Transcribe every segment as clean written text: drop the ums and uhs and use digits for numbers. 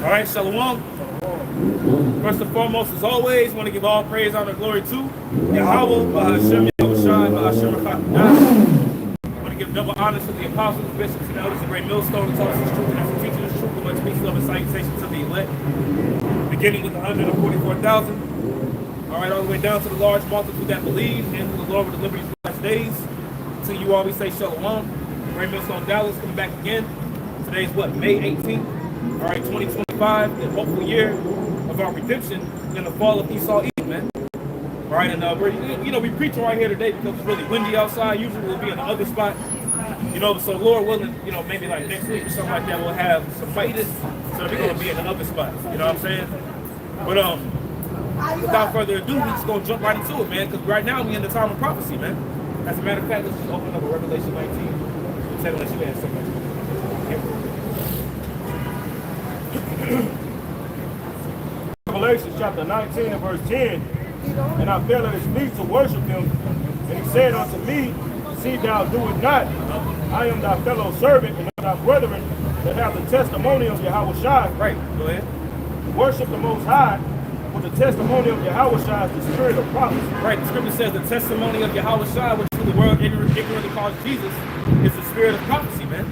All right, shalom. First and foremost, as always, want to give all praise, honor, and glory to Yahawah, Bahashem, Yahawashi, Bahashem, Bahashem. Want to give double honors to the apostles, bishops, and elders, the great millstone, that taught us the truth, and after teaching us truth, and much peace, love, and salutations to the elect. Beginning with 144,000. All right, all the way down to the large multitude that believe, and to the Lord with the liberties of the last days. To you all, we say shalom. Great millstone Dallas coming back again. Today is what, May 18th? All right, 2025, the hopeful year of our redemption in the fall of Esau Eve, man. All right, and we're preaching right here today because it's really windy outside. Usually we'll be in the other spot, so Lord willing, maybe like next week or something like that, we'll have some fights. So we're going to be in the other spot, you know what I'm saying? But without further ado, we're just going to jump right into it, man, because right now we're in the time of prophecy, man. As a matter of fact, let's just open up a Revelation 19. Tell me, let you ask something. Revelation chapter 19 and verse 10. And I fell at his feet to worship him. And he said unto me, see thou do it not. I am thy fellow servant and thy brethren that have the testimony of Yahawashi. Right, go ahead. Worship the Most High, for the testimony of Yahawashi is the spirit of prophecy. Right, the scripture says the testimony of Yahawashi, which the world ignorantly calls Jesus, is the spirit of prophecy, man.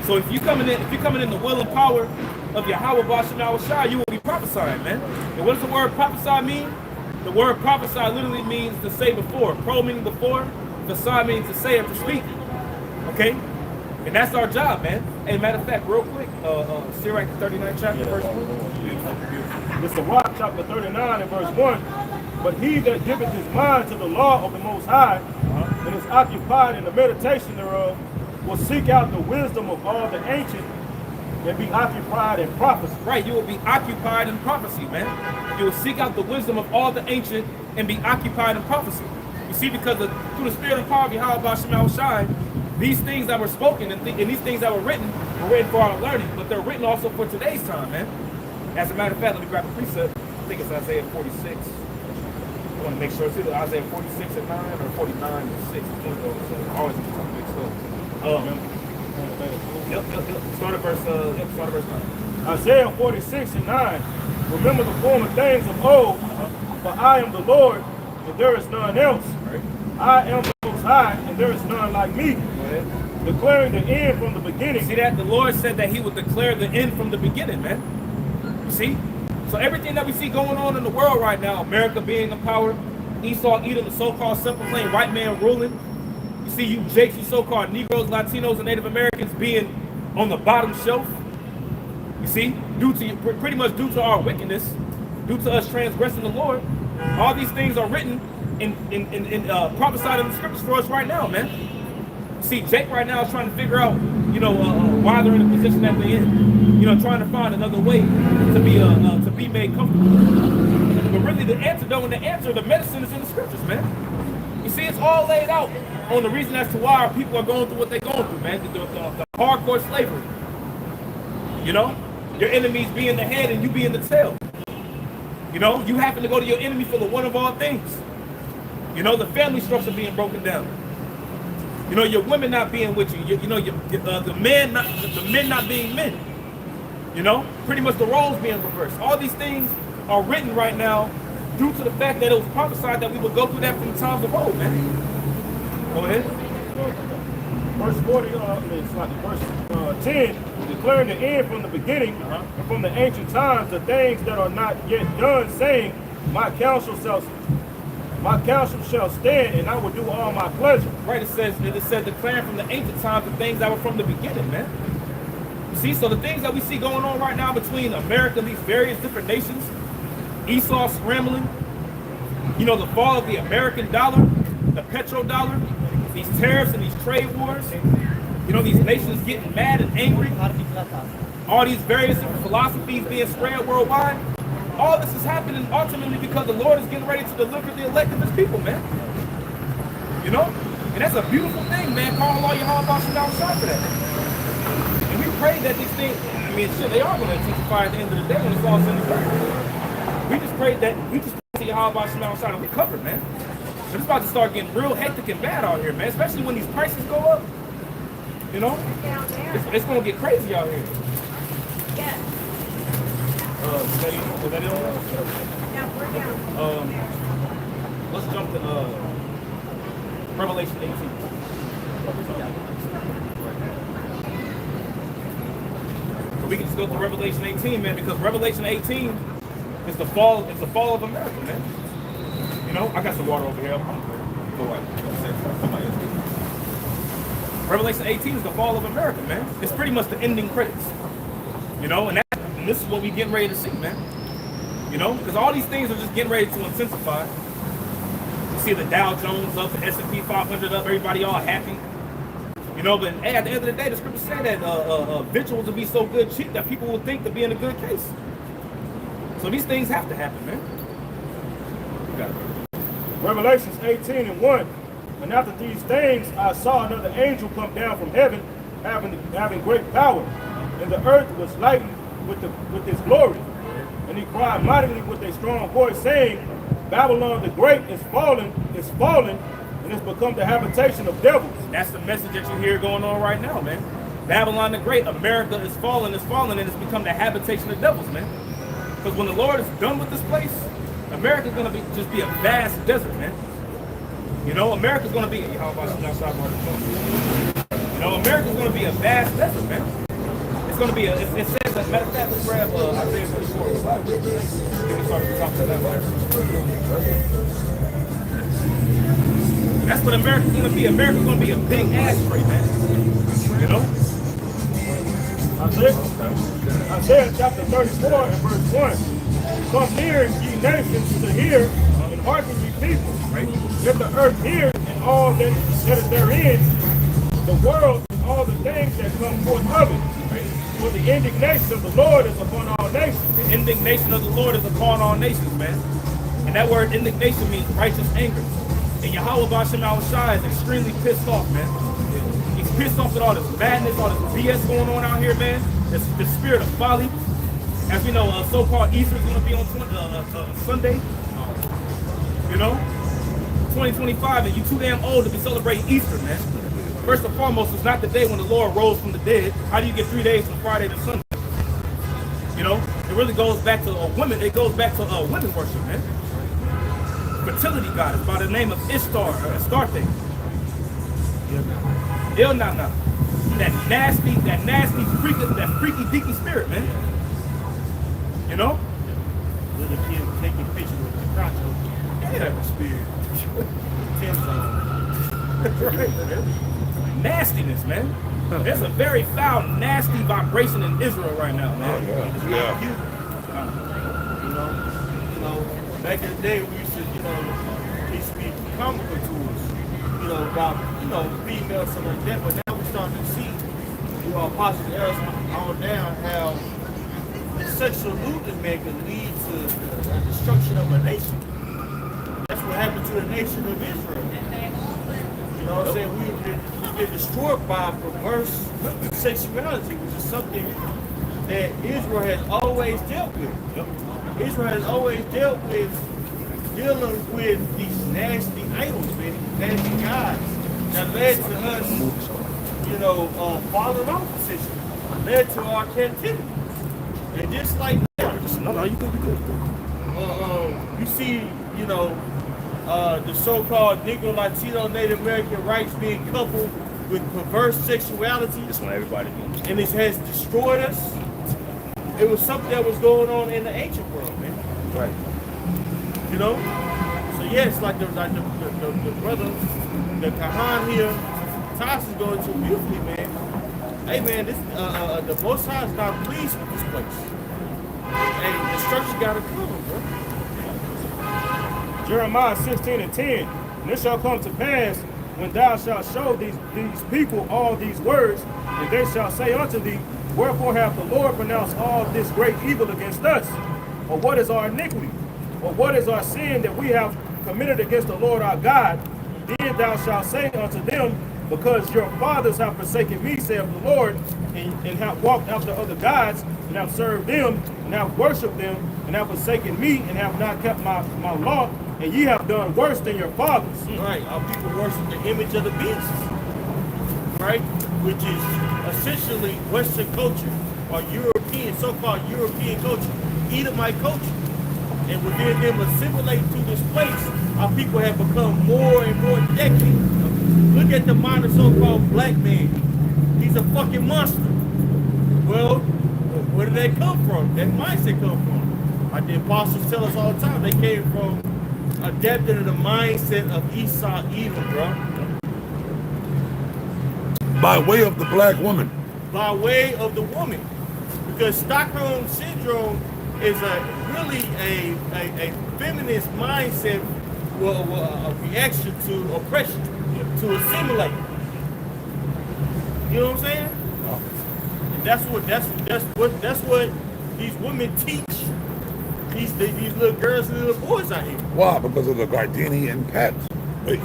So if you're coming in the will and power of Yahawah Bashem Yahawashi, you will be prophesying, man. And what does the word prophesy mean? The word prophesy literally means to say before. Pro meaning before, phasai means to say or to speak. Okay? And that's our job, man. Hey, matter of fact, real quick, Sirach 39 chapter, verse 1. It's the Rock chapter 39 and verse 1. But he that giveth his mind to the law of the Most High, and is occupied in the meditation thereof, will seek out the wisdom of all the ancient and be occupied in prophecy. Right, you will be occupied in prophecy, man. You will seek out the wisdom of all the ancient and be occupied in prophecy. You see, because through the spirit and power of Yahawah Bashem Yahawashi, these things that were spoken and these things that were written for our learning, but they're written also for today's time, man. As a matter of fact, let me grab a precept. I think it's Isaiah 46. I want to make sure it's either Isaiah 46 and 9 or 49 and 6. One of those. Always get something mixed up. Start at verse 9. Isaiah 46 and 9. Remember the former things of old, for I am the Lord, and there is none else. Right. I am the Most High, and there is none like me. Declaring the end from the beginning. See that? The Lord said that he would declare the end from the beginning, man. You see? So everything that we see going on in the world right now, America being in power, Esau Edom, the so-called self-proclaimed white man ruling. You see you Jakes, you so-called Negroes, Latinos, and Native Americans being on the bottom shelf. You see? Pretty much due to our wickedness, due to us transgressing the Lord. All these things are written and prophesied in the scriptures for us right now, man. See, Jake right now is trying to figure out, why they're in the position that they're in. Trying to find another way to be made comfortable. But really, the antidote and the medicine is in the scriptures, man. You see, it's all laid out on the reason as to why our people are going through what they're going through, man. The hardcore slavery. Your enemies being the head and you being the tail. You happen to go to your enemy for the one of all things. The family structure being broken down. Your women not being with you. The men not being men. Pretty much the roles being reversed. All these things are written right now due to the fact that it was prophesied that we would go through that from the times of old, man. Go ahead. Verse 40, verse 10, declaring the end from the beginning, and from the ancient times, the things that are not yet done, saying, my counsel shall stand, and I will do all my pleasure. Right, it says declaring from the ancient times the things that were from the beginning, man. You see, so the things that we see going on right now between America and these various different nations, Esau scrambling, the fall of the American dollar, the petrodollar, these tariffs and these trade wars, these nations getting mad and angry, all these various different philosophies being spread worldwide. All this is happening ultimately because the Lord is getting ready to deliver the elect of his people, man. And that's a beautiful thing, man. Call Allah Yahawah Bashem Yahawashi for that. And we pray that these things, they are going to intensify at the end of the day when it's all said and done. We just pray to Yahawah Bashem Yahawashi to recover, man. It's about to start getting real hectic and bad out here, man. Especially when these prices go up. It's going to get crazy out here. Yes. Is that it on? Yeah, we're down. Let's jump to Revelation 18. So we can just go to Revelation 18, man, because Revelation 18 is the fall of America, man. You know, I got some water over here. Go right. Revelation 18 is the fall of America, man. It's pretty much the ending credits. You know, and this is what we getting ready to see, man. You know, because all these things are just getting ready to intensify. You see the Dow Jones up, the S&P 500 up, everybody all happy. You know, but hey, at the end of the day, the scriptures say that victuals will be so good cheap that people will think to be in a good case. So these things have to happen, man. You got it. Revelations 18:1. And after these things, I saw another angel come down from heaven, having great power, and the earth was lightened with his glory. And he cried mightily with a strong voice, saying, Babylon the Great is fallen, and it's become the habitation of devils. That's the message that you hear going on right now, man. Babylon the Great, America is fallen, and it's become the habitation of devils, man. Because when the Lord is done with this place, America's going to just be a vast desert, man. You know, America's going to be, Yahawashi, you know, America's going to be a vast desert, man. It's going to be, it says, as a matter of fact, let's grab Isaiah 34. Then we start to talk to that later. That's what America's going to be. America's going to be a big ashtray, man. You know? Isaiah chapter 34 and verse 1. Come near, ye nations, to hear, and hearken, ye people. Right? Let the earth hear, and all that is therein, the world, and all the things that come forth of it. Right? For the indignation of the Lord is upon all nations. The indignation of the Lord is upon all nations, man. And that word indignation means righteous anger. And Yahawah is extremely pissed off, man. He's pissed off with all this madness, all this BS going on out here, man. This spirit of folly. As we know, so-called Easter is going to be on Sunday. You know? 2025, and you too damn old to be celebrating Easter, man. First and foremost, it's not the day when the Lord rose from the dead. How do you get 3 days from Friday to Sunday? You know? It really goes back to women. It goes back to women worship, man. Fertility goddess by the name of Ishtar, or Astarte. Ilnana. That nasty, freaky deaky spirit, man. You know? Little kid taking pictures with the crotch. Yeah, spirit. Right, man. Nastiness, man. There's a very foul, nasty vibration in Israel right now, man. Yeah. You know, back in the day we used to, it used to be comical to us, about, females, something like that, but now we're starting to see, Apostle Harris on down how sexual looting, man, can lead to the destruction of a nation. That's what happened to the nation of Israel. You know what I'm saying? We've been destroyed by perverse sexuality, which is something that Israel has always dealt with. Israel has always dealt with dealing with these nasty idols, man, these nasty gods that led to us, falling off position, led to our captivity. And just like that, you see, the so-called Negro, Latino, Native American rights being coupled with perverse sexuality. That's what everybody does. And it has destroyed us. It was something that was going on in the ancient world, man. Right. So yes, like the brother, the Kahan here, Toss is going to beautifully, man. Hey man, this the Most High is not pleased with this place. Hey, destruction gotta come, bro. Jeremiah 16:10. And it shall come to pass when thou shalt show these people all these words, and they shall say unto thee, wherefore hath the Lord pronounced all this great evil against us? Or what is our iniquity? Or what is our sin that we have committed against the Lord our God? Then thou shalt say unto them, because your fathers have forsaken me, saith the Lord, and have walked after other gods, and have served them, and have worshipped them, and have forsaken me, and have not kept my law, and ye have done worse than your fathers. Right, our people worship the image of the beast, right? Which is essentially Western culture, or European, so-called European culture. Edomite culture. And within them assimilating to this place, our people have become more and more decadent. Look at the modern so-called black man. He's a fucking monster. Well, where did they come from? That mindset come from? Like the apostles tell us all the time, they came from adapting to the mindset of Esau Edom, bro. By way of the black woman. By way of the woman. Because Stockholm Syndrome is really a feminist mindset, a reaction to oppression, to assimilate. You know what I'm saying? And that's what these women teach these little girls and little boys out here. Why? Because of the Gardenian pact,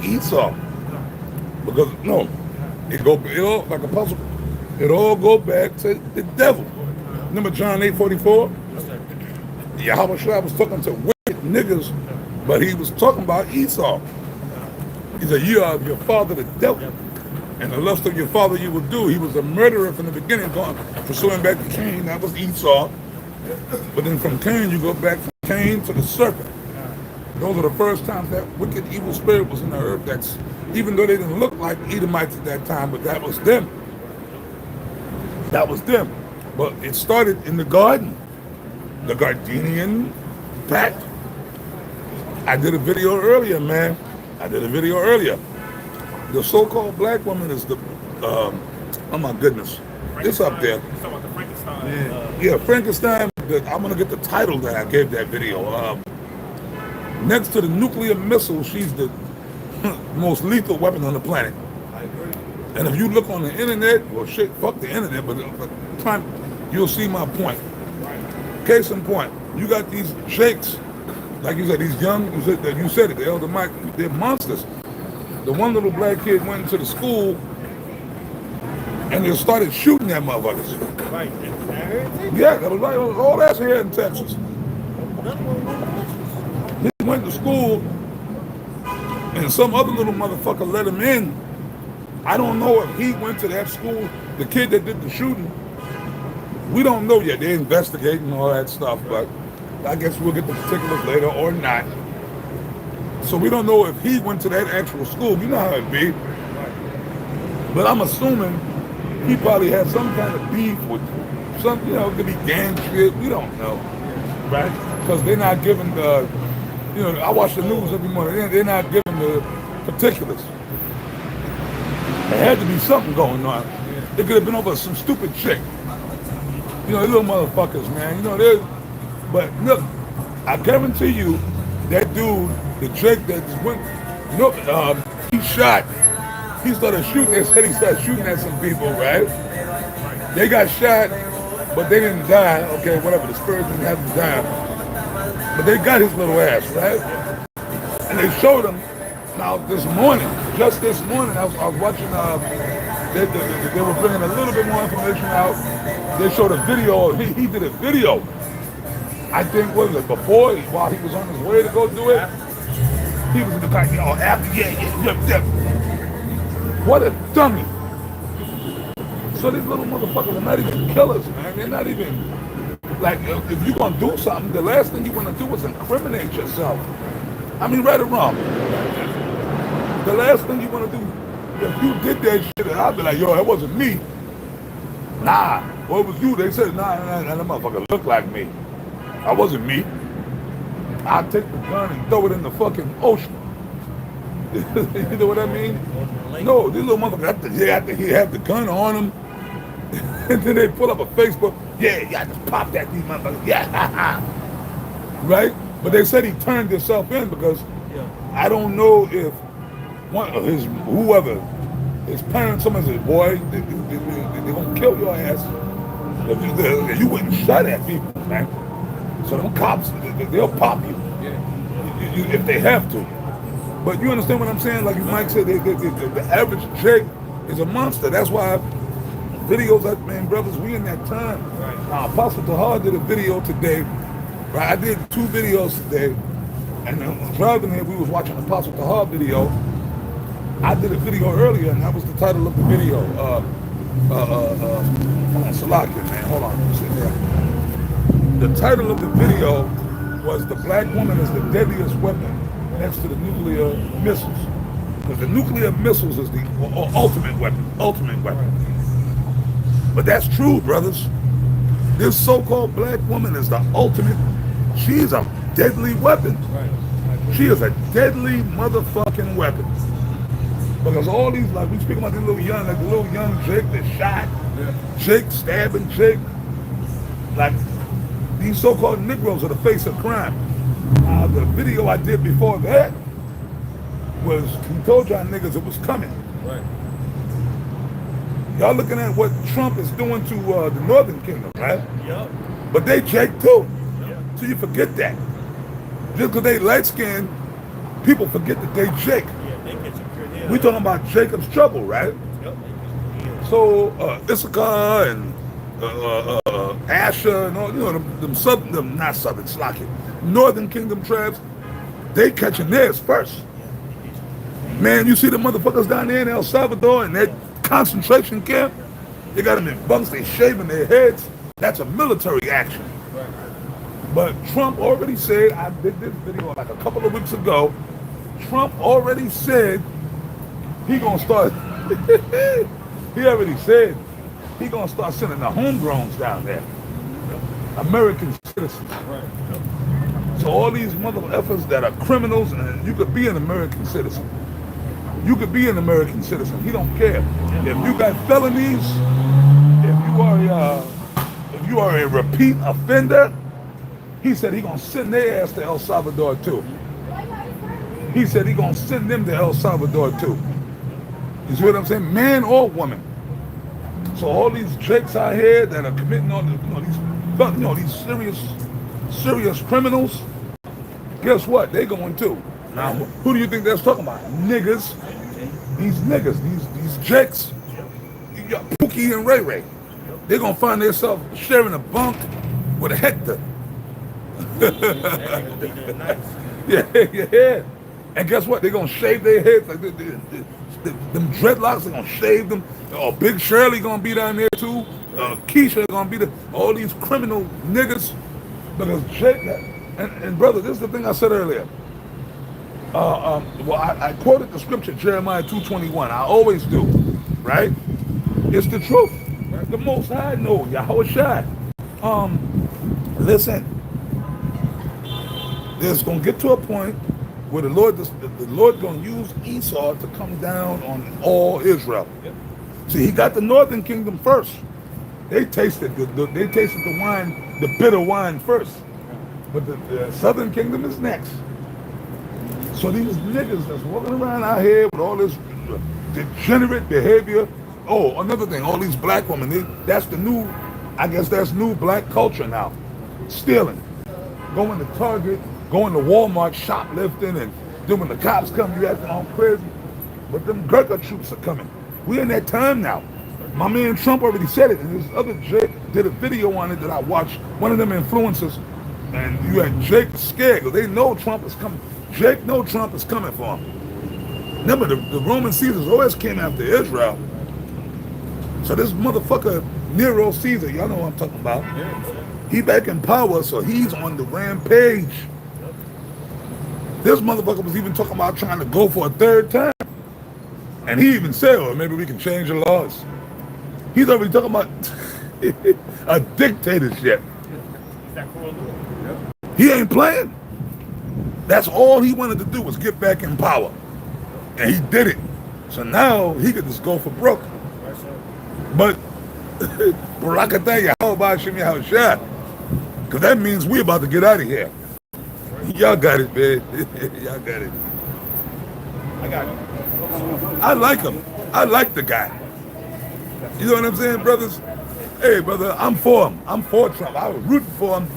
Esau. Because no, it all like a puzzle. It all go back to the devil. Remember John 8:44? Yahawashi was talking to wicked niggas, but he was talking about Esau. He said, "You are your father, the devil, and the lust of your father you will do." He was a murderer from the beginning, pursuing back to Cain. That was Esau. But then from Cain, you go back from Cain to the serpent. Those are the first times that wicked, evil spirit was in the earth. That's even though they didn't look like Edomites at that time, but that was them. That was them. But it started in the garden, the Gardenian pact. I did a video earlier, man. The so-called black woman is the, oh my goodness, it's up there. You're talking about the Frankenstein. Yeah, Frankenstein. I'm gonna get the title that I gave that video. Next to the nuclear missile, she's the most lethal weapon on the planet. And if you look on the internet, well, shit, fuck the internet, but you'll see my point. Case in point, you got these sheiks, like you said, these young, you said it, the elder Mike, they're monsters. The one little black kid went into the school and they started shooting at motherfuckers. Right. Yeah, that was right. All that's here in Texas. He went to school and some other little motherfucker let him in. I don't know if he went to that school, the kid that did the shooting. We don't know yet. They're investigating all that stuff, but I guess we'll get the particulars later or not. So we don't know if he went to that actual school. You know how it be. But I'm assuming he probably had some kind of beef with some, it could be gang shit. We don't know. Right? Because they're not giving the, I watch the news every morning. They're not giving the particulars. There had to be something going on. It could have been over some stupid chick. Little motherfuckers, man. But look, I guarantee you, that dude, the chick that just went, he shot. He started shooting. They said he started shooting at some people, right? They got shot, but they didn't die. Okay, whatever. The spirits didn't have to die. But they got his little ass, right? And they showed him. Now, just this morning, I was watching, they were bringing a little bit more information out. They showed a video, he did a video. I think, what was it, before, while he was on his way to go do it? He was in the back, after, yeah. What a dummy. So these little motherfuckers are not even killers, man. They're not even, like, if you're gonna do something, the last thing you wanna do is incriminate yourself. I mean, right or wrong. The last thing you want to do, if you did that shit, I'd be like, yo, that wasn't me. Nah, well, it was you. They said, nah, that motherfucker looked like me. That wasn't me. I'd take the gun and throw it in the fucking ocean. You know what I mean? No, these little motherfuckers, he had the gun on him. And then they pull up a Facebook, yeah, just pop that, these motherfuckers, yeah, right? But they said he turned himself in because I don't know if one of his parents, someone said, boy, they're gonna kill your ass if you went and shot at people, man. So them cops, they'll pop you if they have to. But you understand what I'm saying? Like Mike said, the average chick is a monster. That's why videos, man, brothers, we in that time. Now, Apostle Tahar did a video today. Right, I did 2 videos today, and driving here, we was watching Apostle Tahar video. I did a video earlier, and that was the title of the video. Salakia, man, hold on, sit there. The title of the video was "The Black Woman is the Deadliest Weapon Next to the Nuclear Missiles." Because the nuclear missiles is the ultimate weapon. Ultimate weapon. But that's true, brothers. This so-called black woman is the ultimate. She's a deadly weapon. She is a deadly motherfucking weapon. Because all these, like we speak about the little young Jake that shot, Jake stabbing Jake. Like these so-called Negroes are the face of crime. The video I did before that was, he told y'all niggas it was coming. Right. Y'all looking at what Trump is doing to the Northern Kingdom, right? Yep. But they Jake too. Yep. So you forget that. Just because they light skinned, people forget that they Jake. Yeah, they get you good hell. We talking about Jacob's trouble, right? Yep. So Issachar and Asher and all, you know, them not Southern, Slocky, Northern Kingdom tribes, they catching theirs first. Man, you see the motherfuckers down there in El Salvador in that concentration camp? They got them in bunks, they shaving their heads. That's a military action. Right. But Trump already said, I did this video like a couple of weeks ago, Trump already said he gonna start, he already said he gonna start sending the homegrowns down there. American citizens. Right. So all these mother effers that are criminals, and you could be an American citizen. You could be an American citizen. He don't care. If you got felonies, if you are a repeat offender, he said he gonna send their ass to El Salvador too. He said he gonna send them to El Salvador too. You see what I'm saying? Man or woman. So all these jakes out here that are committing all these serious criminals, guess what? They going too. Now, who do you think that's talking about? Niggas. These niggas, these jakes. You got Pookie and Ray Ray. They're gonna find themselves sharing a bunk with a Hector. Yeah. And guess what? They're gonna shave their heads like them dreadlocks. They're gonna shave them. Oh, Big Shirley gonna be down there too. Keisha gonna be there. All these criminal niggas. Because Jake, and brother, this is the thing I said earlier. I quoted the scripture Jeremiah 2:21. I always do, right? It's the truth. Right? The Most High know Yahawashi. Listen, there's gonna get to a point where the Lord gonna use Esau to come down on all Israel. Yep. See, he got the Northern Kingdom first. They tasted the wine, the bitter wine first, but the Southern Kingdom is next. So these niggas that's walking around out here with all this degenerate behavior. Oh, another thing, all these black women, that's new black culture now. Stealing, going to Target, going to Walmart, shoplifting, and then when the cops come, you acting all crazy. But them Gurkha troops are coming. We in that time now. My man Trump already said it, and this other Jake did a video on it that I watched, one of them influencers, and you had Jake scared, because they know Trump is coming. Jake know Trump is coming for him. Remember, the Roman Caesars always came after Israel. So this motherfucker, Nero Caesar, y'all know what I'm talking about. He back in power, so he's on the rampage. This motherfucker was even talking about trying to go for a third time. And he even said, well, maybe we can change the laws. He's already talking about a dictatorship. He ain't playing. That's all he wanted to do was get back in power. And he did it. So now he could just go for broke. But Barakatah Yahawah Shimi Yahawashi. Because that means we about to get out of here. Y'all got it, man. Y'all got it. I got it. I like him. I like the guy. You know what I'm saying, brothers? Hey, brother, I'm for him. I'm for Trump. I was rooting for him.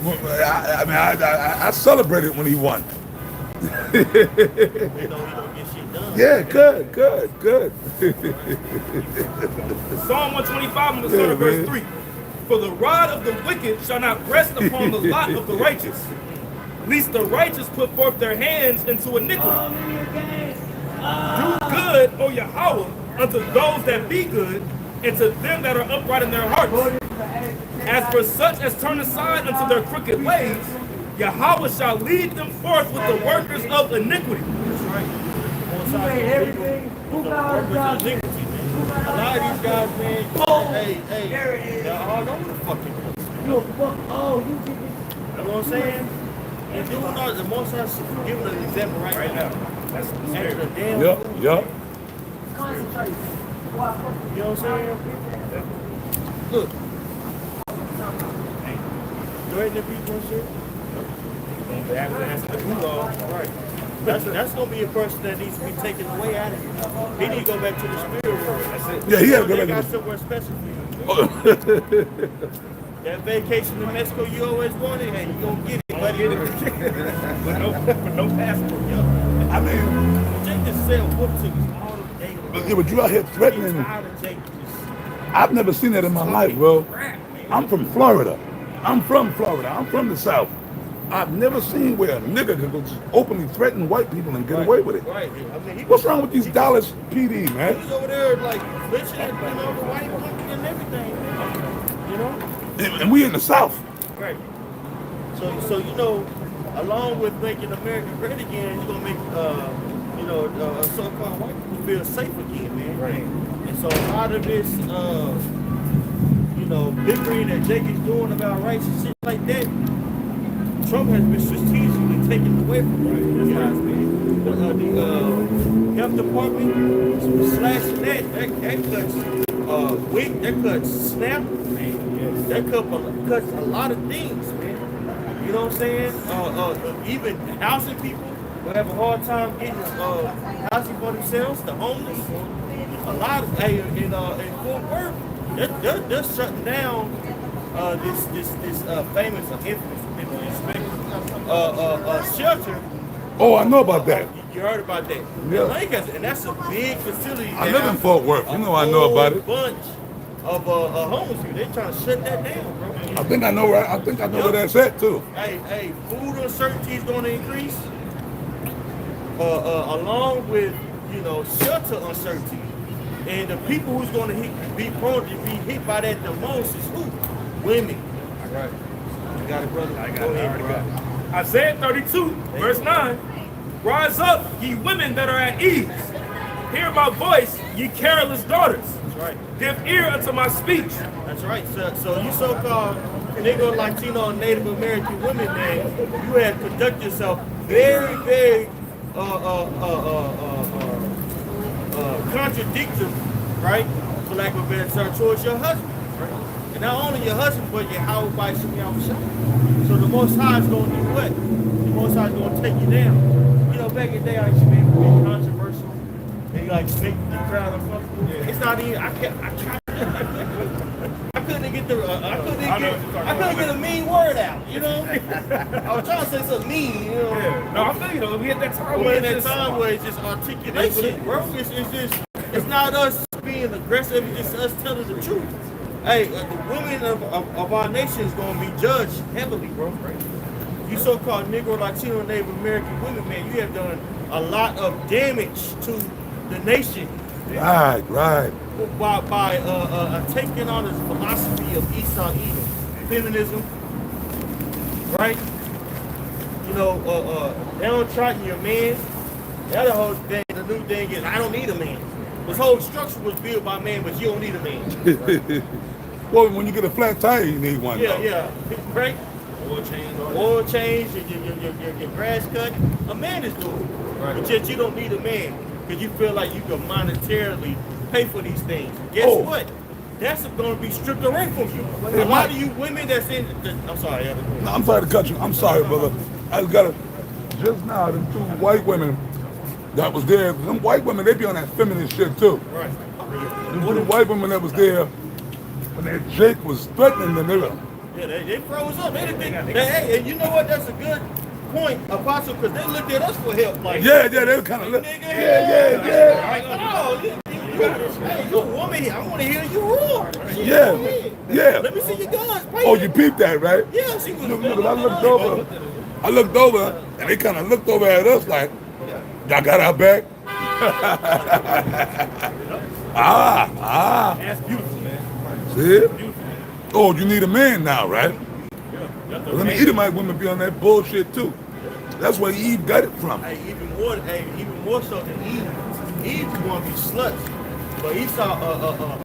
I celebrated when he won. Yeah, good. Psalm 125, I'm going to start at verse 3. For the rod of the wicked shall not rest upon the lot of the righteous, lest the righteous put forth their hands into iniquity. Do good, O Yahawah, unto those that be good, and to them that are upright in their hearts. As for such as turn aside unto their crooked ways, Yahawah shall lead them forth with the workers of iniquity. A lot of these guys, man, hey, they're all over the fucking place. You know what I'm saying? And doing all the most I'm giving an example right now. That's And the damn Yep. food, Yep. you know what I'm saying? Look. Go ahead and read one shit. Right. That's gonna be a person that needs to be taken away out of here. He need to go back to the spirit world. That's it. Yeah, he had to go They back got to somewhere special for you. That vacation to Mexico you always wanted, hey, you gonna get it, buddy. with no passport. I mean, Jake just sell whoop tickets all day. yeah, but you out here I'm threatening. tired of Jake just I've never seen that in my life, bro. I'm from Florida. I'm from the South. I've never seen where a nigga could go just openly threaten white people and get away with it. right. I mean, he What's wrong with these Dallas PD, He man? was over there like bitching at the white women and everything, you know? And we in the South. Right. So you know, along with making America great again, you're gonna make so-called white people feel safe again, man. Right. And so a lot of this bickering that Jake is doing about rights and shit like that, Trump has been strategically taken away from these guys, man. The health department slashing that cuts WIC, that cuts SNAP, that cuts a lot of things, man. You know what I'm saying? Even housing people will have a hard time getting housing for themselves, the homeless. A lot of in Fort Worth, they're shutting down this famous or infamous shelter. Oh, I know about that. You heard about that? Yeah. Lakers, and that's a big facility. I live in Fort Worth. You know I know about it. Bunch of homeless people. They're trying to shut that down, bro. I think I know where that's at too. Hey, food uncertainty is going to increase, along with shelter uncertainty, and the people who's going to be prone to be hit by that the most is who? Women. All right. You got it, brother. I already got it. Isaiah 32, verse 9. Rise up, ye women that are at ease. Hear my voice, ye careless daughters. That's right. Give ear unto my speech. That's right. So you so-called Negro, Latino, and Native American women, man, you have conducted yourself very, very contradictory, right? For lack of a better term, towards your husband. Right? And not only your husband, but your Yahawashi. So the Most High is going to do what? The Most High is going to take you down. You know, back in the day, I used to be controversial. They like make the crowd uncomfortable. Yeah. It's not even. I couldn't get the. I couldn't get a mean word out. You know. I was trying to say something mean. You know. Yeah. No, I'm telling you, we had that time We're in that time where it's just articulation, bro. It's not us being aggressive. It's just us telling the truth. Hey, the women of our nation is going to be judged heavily, bro. You so-called Negro, Latino, and Native American women, man, you have done a lot of damage to the nation. Right. By taking on this philosophy of Esau Edom, feminism, right? Downtrodden your man. The other whole thing, the new thing is, I don't need a man. This whole structure was built by man, but you don't need a man. Well, when you get a flat tire, you need one. Yeah, right? Oil change, your grass cut. A man is doing it. Right. But yet you don't need a man because you feel like you can monetarily pay for these things. Guess what? That's going to be stripped away from you. A lot of you women that's in I'm sorry. No, I'm sorry to cut you. I'm sorry, brother. I got to, just now, them two white women that was there, them white women, they be on that feminist shit too. Right. Them two white women that was there, when that Jake was threatening them, they were, yeah, they froze up. Hey, and you know what? That's a good point, Apostle, because they looked at us for help. Like, they kind of look. Yeah. Like, oh, hey, you're a woman here. I want to hear you roar. Yeah. Let me see your guns. Oh, you peeped that, right? Yeah, she was. Look, I looked over, and they kind of looked over at us like, y'all got our back? That's beautiful. See it? Oh, you need a man now, right? Well, them Edomite women be on that bullshit too. That's where Eve got it from. Even more so than Eve. Eve want to be sluts, but Esau,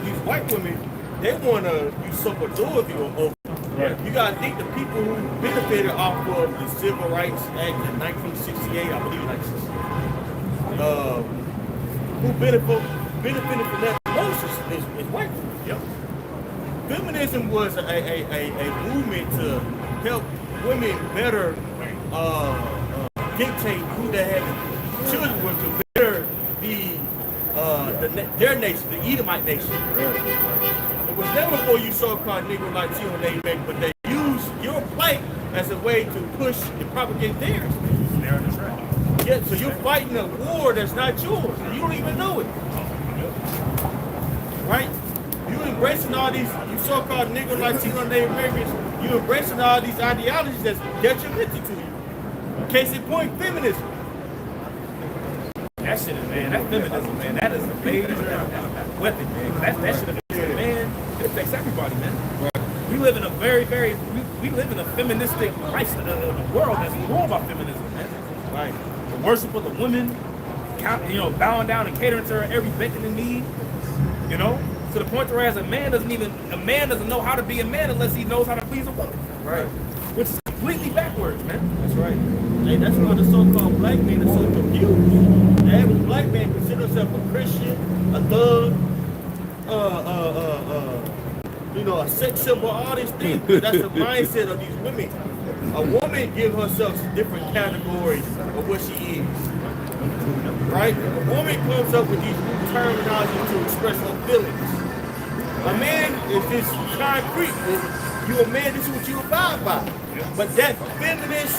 these white women, they want to usurp authority over. Right. You got to think the people who benefited off of the Civil Rights Act in 1968, I believe, who benefited from that most is white people. Yep. Feminism was a movement to help women better dictate who they have children with, to better their nation, the Edomite nation. It was never for you so-called Negro Latino Native American, but they use your plight as a way to push and propagate theirs. Yeah, so you're fighting a war that's not yours. You don't even know it. Right? You embracing all these, you so-called Negro Latino Native Americans, you embracing all these ideologies that's detrimental to you. Case in point, feminism. That shit is, man, that feminism, man, that is a major weapon, man. That shit is, man, it affects everybody, man. We live in a we live in a feministic lifestyle, world that's ruled by feminism, man. Right. The worship of the woman, bowing down and catering to her every beck and need, to the point where as a man doesn't know how to be a man unless he knows how to please a woman. Right. Which is completely backwards, man. That's right. That's why the so-called black man is so confused. The average black man considers himself a Christian, a thug, a sex symbol, all these things. That's the mindset of these women. A woman gives herself different categories of what she is. Right? A woman comes up with these new terminology to express her feelings. A man is just concrete. You a man, this is what you abide by. But that feminist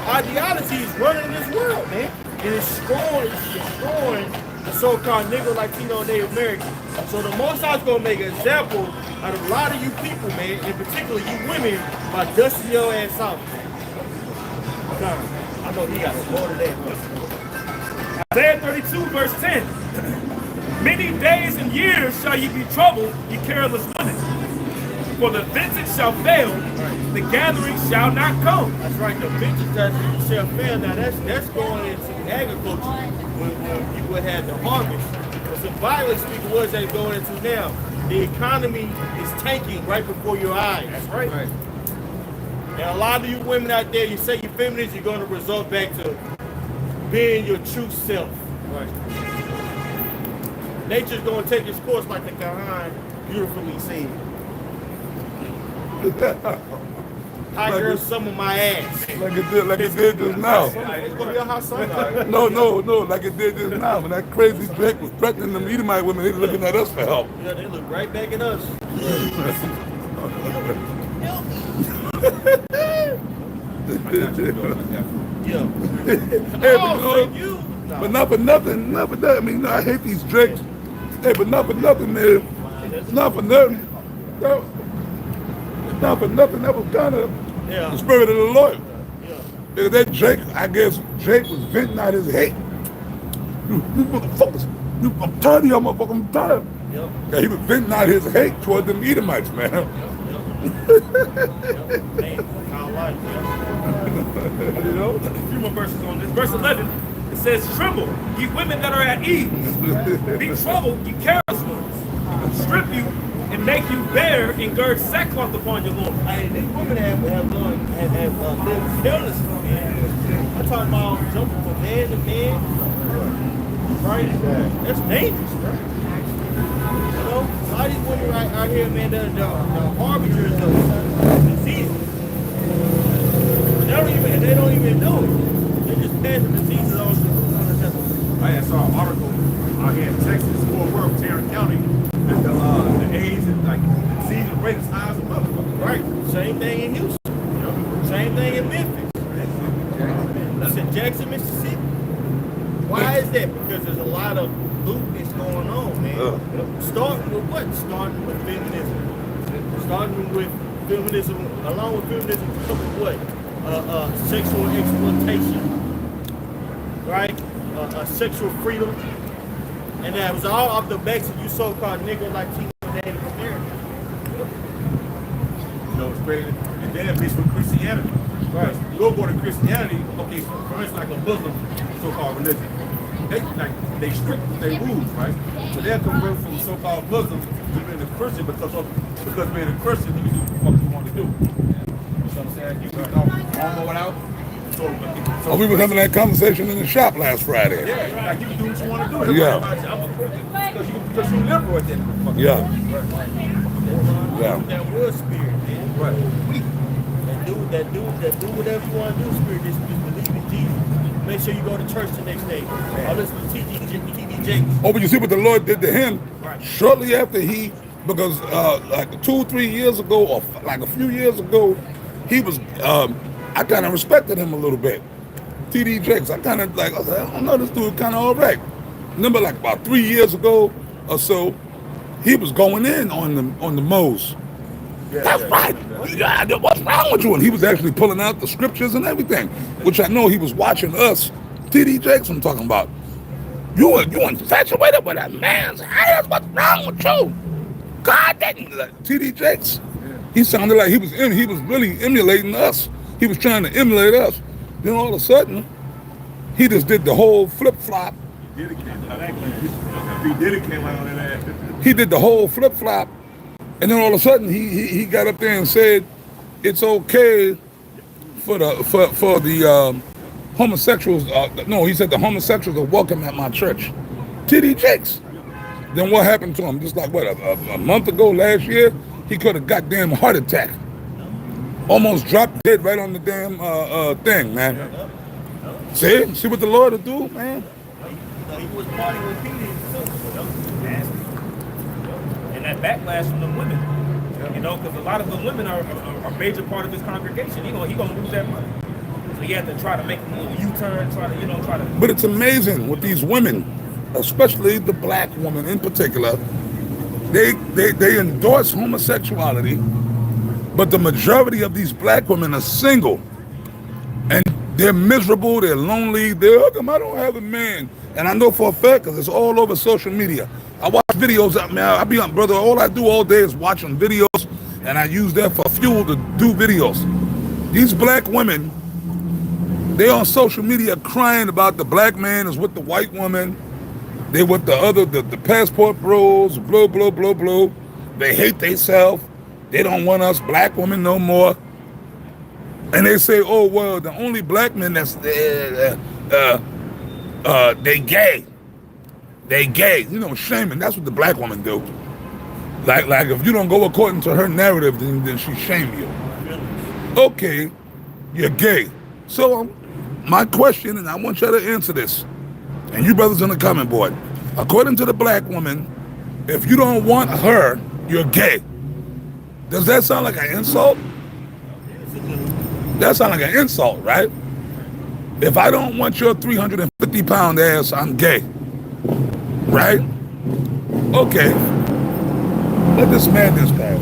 ideology is running this world, man. And it's destroying the so-called Negro Latino Native American. So the Most High's gonna make an example out of a lot of you people, man, in particular you women, by dusting your ass off. I know he got more than that. Isaiah 32, verse 10. Many days and years shall ye be troubled, ye careless women. For the vintage shall fail, the gathering shall not come. That's right, the vintage shall fail. Now that's going into agriculture when people have the harvest. But symbolically speaking, what is that going into now? The economy is tanking right before your eyes. That's right. And a lot of you women out there, you say you're feminist, you're going to result back to being your true self. Right. Nature's going to take its course like the Quran beautifully said. Hot girl, some of my ass. Like it did just now. It's going to be a hot summer. No, like it did just now. When that crazy Drake was threatening them Edomite women, they looking at us for help. Yeah, they look right back at us. Yeah. Hey, but not for nothing. Not for that. I mean, I hate these Drakes. Hey, but not for nothing, man. Not for nothing. Not for nothing. That was kind of the spirit of the Lord. Yeah. That Drake, I guess Drake was venting out his hate. You motherfuckers. I'm tired of y'all motherfuckers. I'm tired. Yep. Yeah, he was venting out his hate toward them Edomites, man. Yep. A few more verses on this. Verse 11, it says, tremble, ye women that are at ease. Be troubled, ye careless ones. Strip you and make you bare and gird sackcloth upon your loins. These women have lived carelessly, man. I'm talking about jumping from man to man. Right? That's dangerous, right? A lot of these women out here, man, they're the harbingers of disease. They don't even know it. They just passing diseases on to I saw an article out here in Texas, Fort Worth, Tarrant County, that the AIDS and disease rate is high as a motherfucker. Right. Same thing in Houston. Same thing in Memphis. That's in Jackson, Mississippi. Why is that? Because there's a lot of lewdness going on, man. Starting with what? Starting with feminism. Along with feminism, comes what? Sexual exploitation, right? Sexual freedom, and that was all off the backs of you so-called Negro Latino Native here. You know, it's crazy. And then mixed with Christianity. Right. You'll go to Christianity, okay, for instance, like a Muslim so-called religion. They strict with their rules, right? So they'll convert from so-called Muslims to being a Christian because being a Christian, you can do what you want to do. You know what I'm saying? You can all go out. So we were having that conversation in the shop last Friday. yeah, like you can do what you want to do. Yeah. I'm a Christian because you liberal at the end of the Yeah. Yeah. That was spirit, man. Right. That do whatever you want to do, spirit. Just believe in Jesus. Make sure you go to church the next day. Or listen to TD Jakes. Oh, but you see what the Lord did to him? Right. Shortly after because like 2 or 3 years ago, or like a few years ago, he was, I kind of respected him a little bit. TD Jakes, I kind of like, I don't know, this dude kind of all right. Remember like about 3 years ago or so, he was going in on the Moes. That's right. Yeah, what's wrong with you? And he was actually pulling out the scriptures and everything, which I know he was watching us. TD Jakes, I'm talking about. You infatuated with a man's hands. What's wrong with you? God didn't. TD Jakes. He sounded like he was really emulating us. He was trying to emulate us. Then all of a sudden, he just did the whole flip flop. He did it came out on that. He did the whole flip flop. And then all of a sudden, he got up there and said, "It's okay for the homosexuals." No, he said the homosexuals are welcome at my church. TD Jakes. Then what happened to him? Just like what a month ago, last year, he caught a goddamn heart attack. Almost dropped dead right on the damn thing, man. See what the Lord will do, man. He was partying with Peter. And that backlash from the women, you know, because a lot of the women are a major part of his congregation. He gonna lose that money, so he had to try to make a little U-turn, try to. But it's amazing with these women, especially the black woman in particular. They endorse homosexuality, but the majority of these black women are single, and they're miserable. They're lonely. How come I don't have a man? And I know for a fact because it's all over social media. I watch videos, man. I be on, brother. All I do all day is watching videos, and I use that for fuel to do videos. These black women, they on social media crying about the black man is with the white woman. They with the passport bros, blah, blah, blah, blah. They hate themselves. They don't want us black women no more. And they say, oh, well, the only black men that's, they gay. They gay. You know, shaming. That's what the black woman do. Like if you don't go according to her narrative, then she shame you. Okay, you're gay. So my question, and I want you to answer this, and you brothers on the comment board, according to the black woman, if you don't want her, you're gay. Does that sound like an insult? That sounds like an insult, right? If I don't want your 350-pound ass, I'm gay. Right? Okay. Let this madness pass.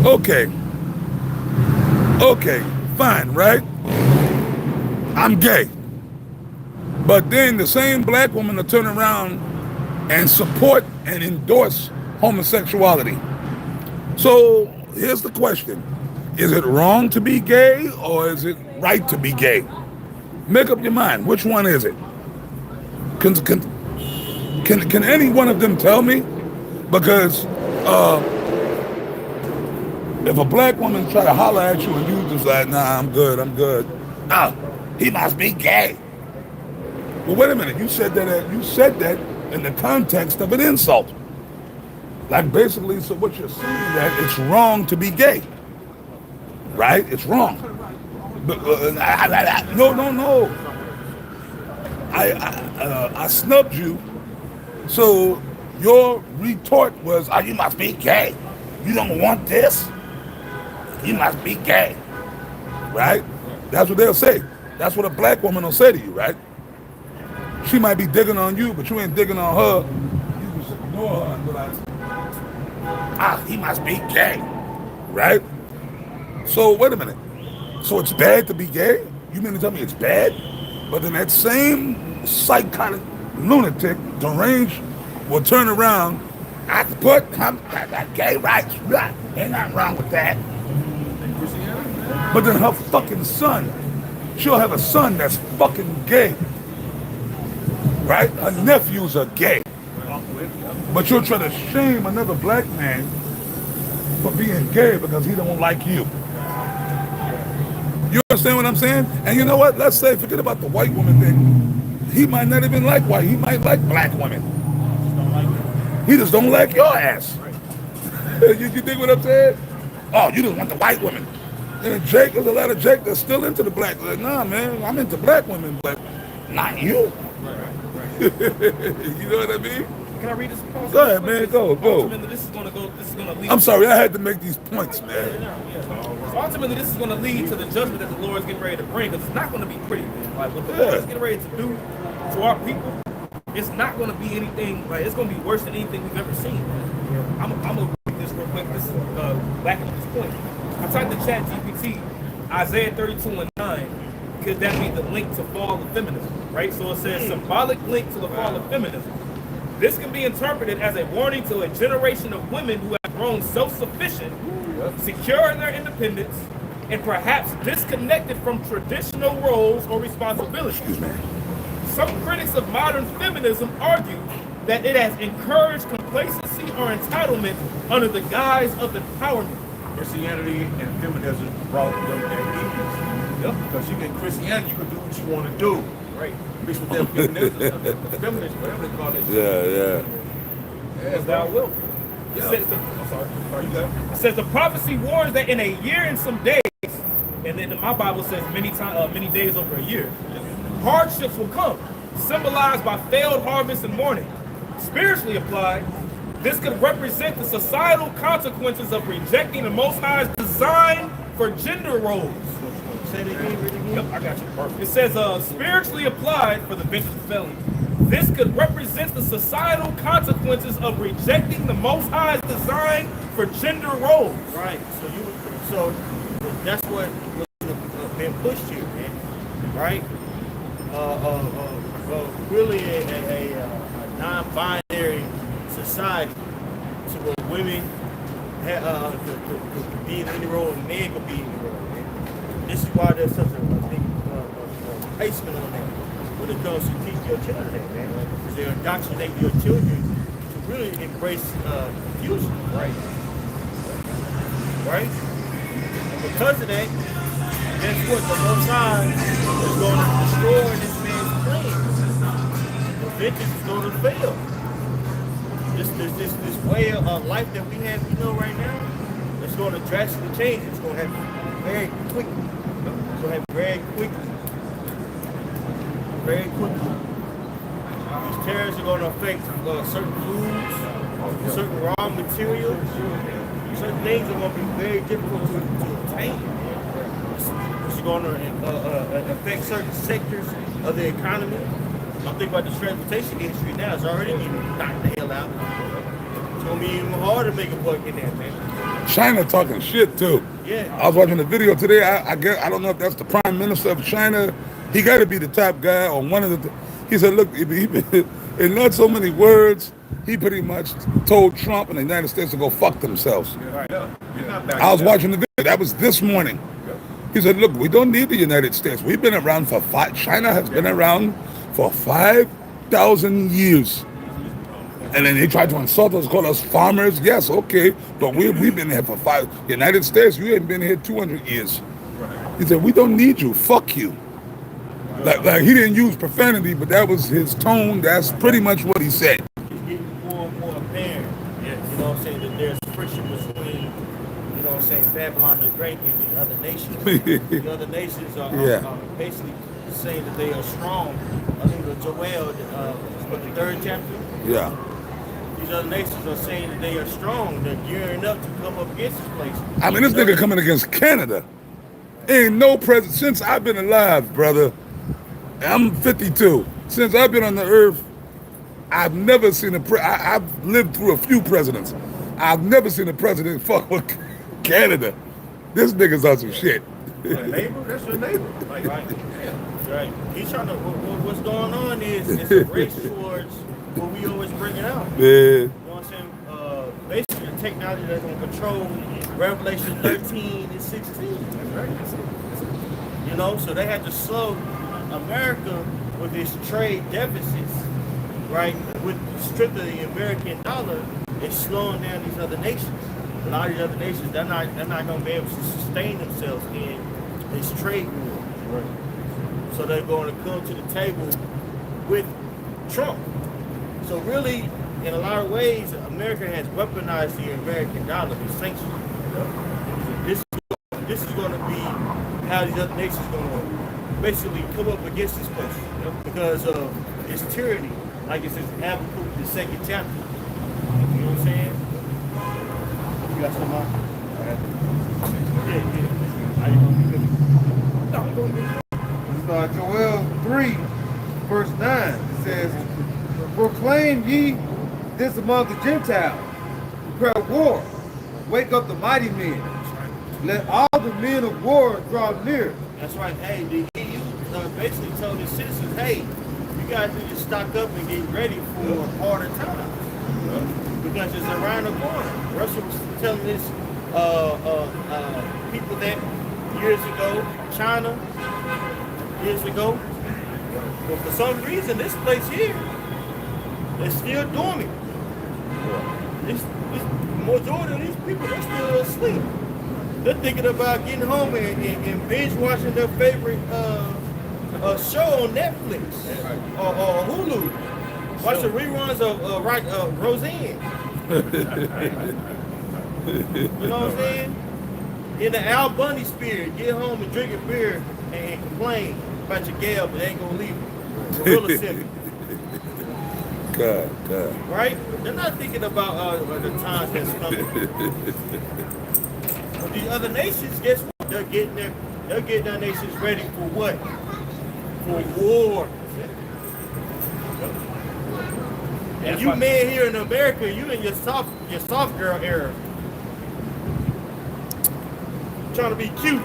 Okay, fine, right? I'm gay. But then the same black woman will turn around and support and endorse homosexuality. So here's the question. Is it wrong to be gay or is it right to be gay? Make up your mind. Which one is it? Can any one of them tell me? Because if a black woman try to holler at you and you just like, nah, I'm good. He must be gay. Well, wait a minute. You said that in the context of an insult. Like basically, so what you're saying that it's wrong to be gay. Right? It's wrong. But, no. I snubbed you. So your retort was, you must be gay. You don't want this? You must be gay. Right? That's what they'll say. That's what a black woman will say to you, right? She might be digging on you, but you ain't digging on her. You just ignore her and be like, he must be gay. Right? So wait a minute. So it's bad to be gay? You mean to tell me it's bad? But then that same psychotic lunatic, deranged, will turn around. I support gay rights. Blah. Ain't nothing wrong with that. But then her fucking son, she'll have a son that's fucking gay. Right? Her nephews are gay. But you'll try to shame another black man for being gay because he don't like you. You understand what I'm saying? And you know what? Let's say, forget about the white woman thing. He might not even like white. He might like black women. He just don't like your ass. you dig what I'm saying? Oh, you just want the white women. And Jake, there's a lot of Jake that's still into the black. Like, nah, man, I'm into black women, but not you. You know what I mean? Can I read this? Go ahead, man. Go. Ultimately, this is gonna lead. I'm sorry, I had to make these points, man. So ultimately, this is gonna lead to the judgment that the Lord is getting ready to bring. Because it's not gonna be pretty, man. Like what the Lord is getting ready to do to our people, it's not gonna be anything. Like it's gonna be worse than anything we've ever seen. Man. I'm gonna read this real quick. This is backing up this point. I typed in Chat GPT, Isaiah 32:9. Could that be the link to fall of feminism, right? So it says symbolic link to the fall of feminism. This can be interpreted as a warning to a generation of women who have grown self-sufficient, secure in their independence, and perhaps disconnected from traditional roles or responsibilities. Some critics of modern feminism argue that it has encouraged complacency or entitlement under the guise of empowerment. Christianity and feminism brought them their ease. Because you get Christianity, you can do what you want to do. Right. Mixed with that feminism, whatever they call it. Yeah. As thou wilt. It says I'm sorry. It says the prophecy warns that in a year and some days, and then my Bible says many days over a year, hardships will come, symbolized by failed harvest and mourning. Spiritually applied, this could represent the societal consequences of rejecting the Most High's design for gender roles. Say it again. Yep, I got you. Perfect. It says, spiritually applied for the vengeance of felony. This could represent the societal consequences of rejecting the Most High's design for gender roles. Right. So that's what was being pushed here, man. Right. Really a non-binary society, to where women could be in any role and men could be in any role. This is why there's such a big placement on that when it comes to teach your children that, man. Because they indoctrinate your children to really embrace fusion, right? Right? And because of that, guess what? The Most High is going to destroy this man's plans. The vengeance is going to fail. This way of life that we have, right now, it's going to drastically change. It's going to happen very quickly. It's going to happen very quickly. Very quickly. These tariffs are going to affect certain foods, certain raw materials. Certain things are going to be very difficult to obtain. It's going to affect certain sectors of the economy. I'm thinking about the transportation industry now. It's already getting knocked the hell out. It's going to be even harder to make a buck in there, man. China talking shit too. Yeah. I was watching the video today. I don't know if that's the prime minister of China. He got to be the top guy or one of the. He said, look, in not so many words, he pretty much told Trump and the United States to go fuck themselves. Right. I was watching the video. That was this morning. He said, look, we don't need the United States. We've been around for China has been around for 5,000 years. And then they tried to insult us, call us farmers. Yes, okay, but we've been here for United States, we ain't been here 200 years. He said, we don't need you, fuck you. Like he didn't use profanity, but that was his tone. That's pretty much what he said. It's getting more and more apparent, you know what I'm saying, that there's friction between, you know what I'm saying, Babylon the Great and the other nations. The other nations are basically saying that they are strong. I think the Joel, the third chapter. Yeah. These other nations are saying that they are strong. They're gearing up to come up against this place. I mean, this nigga coming against Canada. Ain't no president since I've been alive, brother. I'm 52. Since I've been on the earth, I've never seen I've lived through a few presidents. I've never seen a president fuck with Canada. This nigga's on some shit. Neighbor? That's your neighbor. Like, right. Right. He's trying to. What's going on is it's a race towards what we always bring it out. Yeah. You know what I'm saying? Basically, the technology that's going to control Revelation 13 and 16. That's right. That's it. You know, so they had to slow America with its trade deficits, right? With strictly the American dollar, it's slowing down these other nations. A lot of these other nations, they're not going to be able to sustain themselves in this trade war. Right. So they're going to come to the table with Trump. So really, in a lot of ways, America has weaponized the American dollar with sanctions. This is going to be how these other nations are going to basically come up against this place because of its tyranny, like it says in Habakkuk, the second chapter. You know what I'm saying? You got some more? Yeah. How you going to be good? Joel 3, verse 9, it says, proclaim ye this among the Gentiles, prepare war, wake up the mighty men, let all the men of war draw near. That's right. Hey, the EU basically told its citizens, hey, you guys need to stock up and get ready for harder times. Because it's around the corner. Russia was telling this people that years ago, China, years ago. But for some reason, this place here is still dormant. This majority of these people, they're still asleep. They're thinking about getting home and binge watching their favorite show on Netflix or Hulu. Watch the reruns of Roseanne. You know what I'm saying? In the Al Bundy spirit, get home and drink a beer and complain about your gal, but they ain't gonna leave you. Gorilla Simple. God. Right? They're not thinking about the times that's coming. But these other nations, guess what? They're getting their nations ready for what? For war. And you men here in America, you in your soft girl era. Trying to be cute.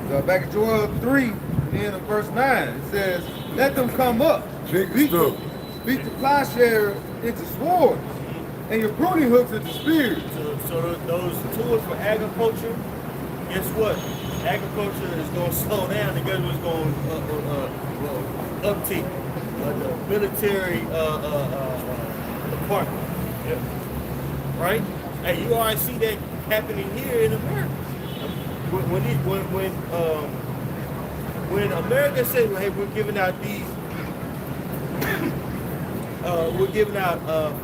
So back in Joel 3, in verse 9, it says, let them come up, beat the plowshare into swords, and your pruning hooks into spears. So those tools for agriculture, guess what? Agriculture is going to slow down, and guess what's going to uptick? The military department. Yep. Right? And you already see that happening here in America. When America said, well, hey, we're giving out these,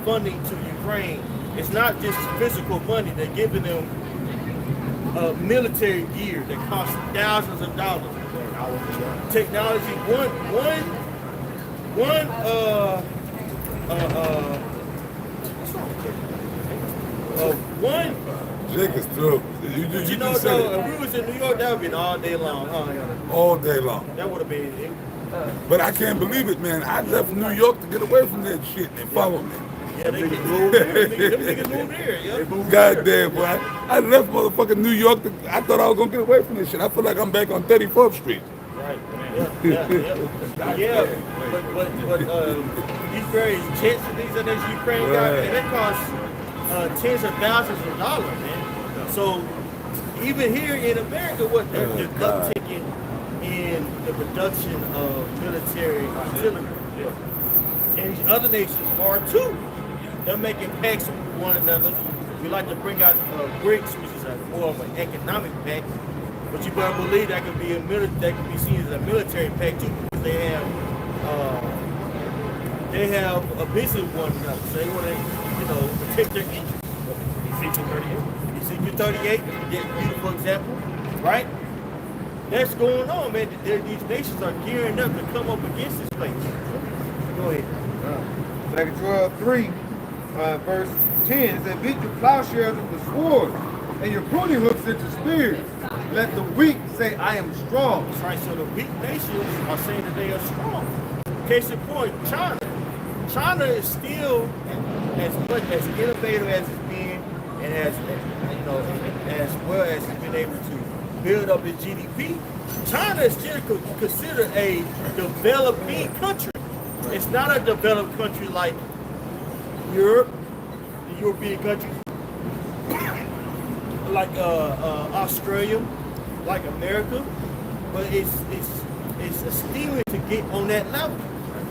funding to Ukraine, it's not just physical money. They're giving them military gear that costs thousands of dollars. Technology. Jake is through. You know, though, if we was in New York, that would have been all day long. All day long. That would have been it. But I can't believe it, man. I left New York to get away from that shit and follow me. Yeah, they get moved here. Them niggas moved here, yeah. Goddamn, boy. I left motherfucking New York. I thought I was going to get away from this shit. I feel like I'm back on 34th Street. Right. Yeah. But these various jets and things that these Ukraine got, man, that costs tens of thousands of dollars, man. So even here in America, what they're upticking in the production of military artillery. And these other nations are too. They're making pacts with one another. We like to bring out BRICS, which is more of an economic pact. But you better believe that could be be seen as a military pact too, because they have a business with one another. So they want to, protect their interests. Ezekiel 38, beautiful example, right? That's going on, man. These nations are gearing up to come up against this place. Go ahead. Back in Joel 3, verse 10, it says, beat your plowshares into swords, and your pruning hooks into spears. Let the weak say, I am strong. That's right. So the weak nations are saying that they are strong. Case in point, China. China is still as much as innovative as it's been, and as well as it's been able to build up its GDP. China is still considered a developing country. It's not a developed country like Europe, the European countries, like Australia, like America, but it's esteeming to get on that level.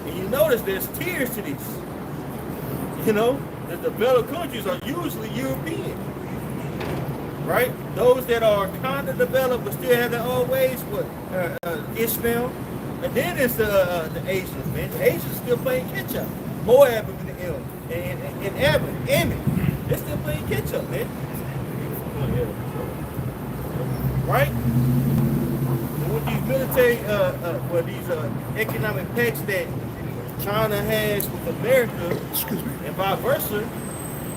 And you notice there's tiers to this. You know, the developed countries are usually European, right? Those that are kind of developed but still have their own ways, Ishmael, and then it's the Asians, man. The Asians still playing catch up. Moab and the M, and Ammon, they're still playing catch up, man. Right? And with these military, these economic pacts that China has with America, and vice versa,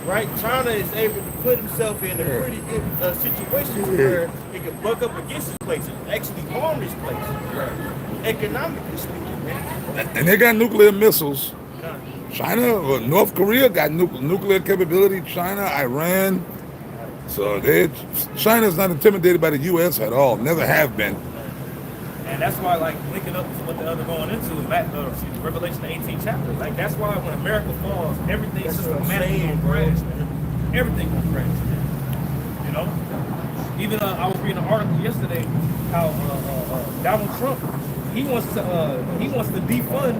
right? China is able to put himself in a pretty good situation where it can buck up against this place and actually harm this place, economically speaking, man. And they got nuclear missiles. China or North Korea got nuclear capability. China, Iran. So China's not intimidated by the U.S. at all. Never have been. And that's why, like, linking up to what the other going into, Revelation 18 chapter. Like, that's why when America falls, everything systematically gonna crash, man. Everything gonna crash, man. You know? Even I was reading an article yesterday how Donald Trump he wants to defund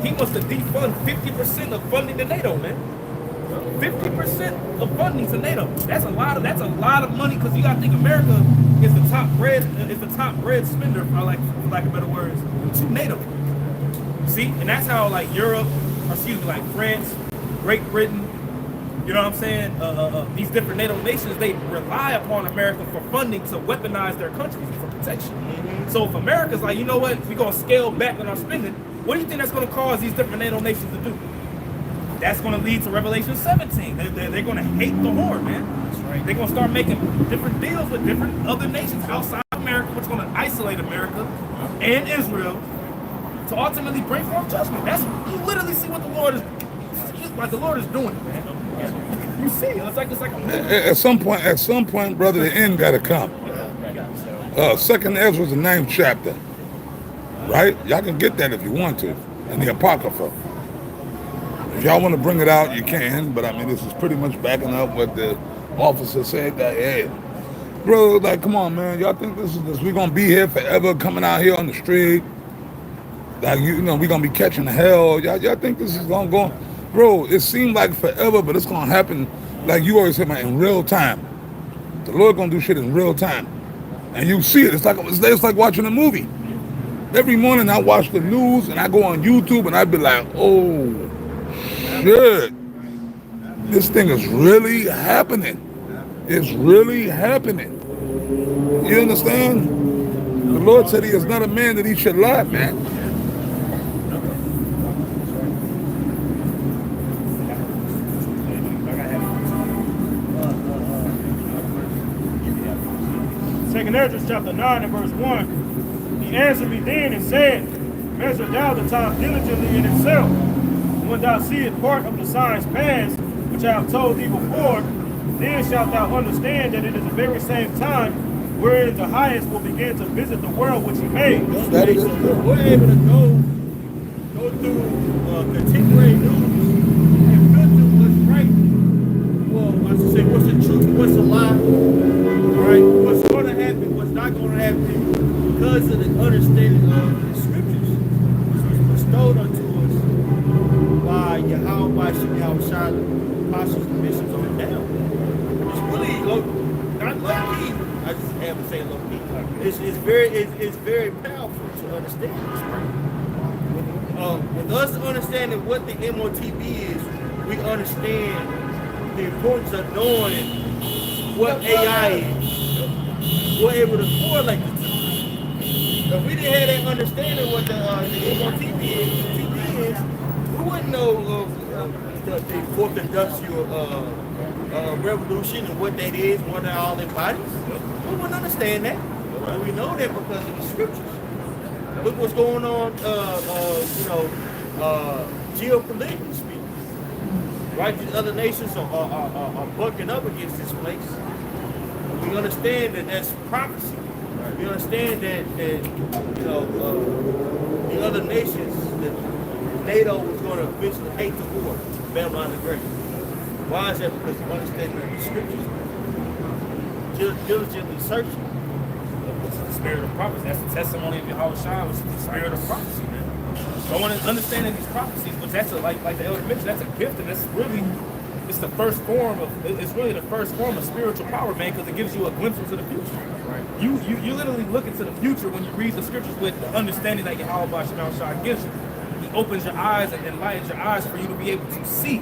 50% of funding to NATO, man. 50% of funding to NATO. That's a lot of money, because you gotta think America is the top bread spender, for lack of better words, to NATO. See? And that's how like Europe, or excuse me, like France, Great Britain, you know what I'm saying? These different NATO nations, they rely upon America for funding to weaponize their countries for protection. Mm-hmm. So if America's like, you know what, we're gonna scale back on our spending, what do you think that's gonna cause these different NATO nations to do? That's going to lead to Revelation 17. They're going to hate the horde, man. That's right. They're going to start making different deals with different other nations outside of America, which is going to isolate America and Israel to ultimately bring forth judgment. That's, you literally see what the Lord is doing, man. You see, it's like a at some point, brother, the end got to come. Second Ezra is the 9th chapter, right? Y'all can get that if you want to in the Apocrypha. If y'all want to bring it out, you can, but I mean, this is pretty much backing up what the officer said that, hey, bro, like, come on, man, y'all think this, we're going to be here forever, coming out here on the street, like, you know, we're going to be catching hell, y'all think this is going to go, bro, it seemed like forever, but it's going to happen, like you always say, man, in real time. The Lord going to do shit in real time, and you see it, it's like watching a movie. Every morning I watch the news, and I go on YouTube, and I be like, oh, shit, this thing is really happening. It's really happening. You understand? The Lord said he is not a man that he should lie, man. Second Ezra chapter 9 and verse 1. He answered me then and said, measure thou the time diligently in itself. When thou seest part of the signs past, which I have told thee before, then shalt thou understand that it is the very same time wherein the highest will begin to visit the world which he made. Okay, so we're able to go through contemporary news and filter what's right. Well, I should say, what's the truth, what's a lie, right? What's going to happen, what's not going to happen, because of the understanding of the scriptures, which was bestowed unto us by Yahawashi, Yahawashi, apostles and bishops on down. It's really not low key. I just have to say low key. It's very powerful to understand this, right? With us understanding what the MOTB is, we understand the importance of knowing what AI is. We're able to correlate the two. If we didn't have that understanding what the MOTB is, we wouldn't know the fourth industrial revolution and what that is, what are all embodies. We wouldn't understand that. But we know that because of the scriptures. Look what's going on, geopolitically speaking. Right? These other nations are bucking up against this place. We understand that that's prophecy. We understand that you know the other nations, that NATO was going to eventually hate the war, Babylon the Great. Why is that? Because you understand the scriptures, diligently searching. Which is the spirit of prophecy. That's the testimony of Yahawashi, which is the spirit of prophecy, man. So understanding these prophecies, which that's like the elder mentioned, that's a gift, and it's really the first form of spiritual power, man, because it gives you a glimpse into the future. Right. You literally look into the future when you read the scriptures with the understanding that Yahawashi gives you. He opens your eyes and enlightens your eyes for you to be able to see.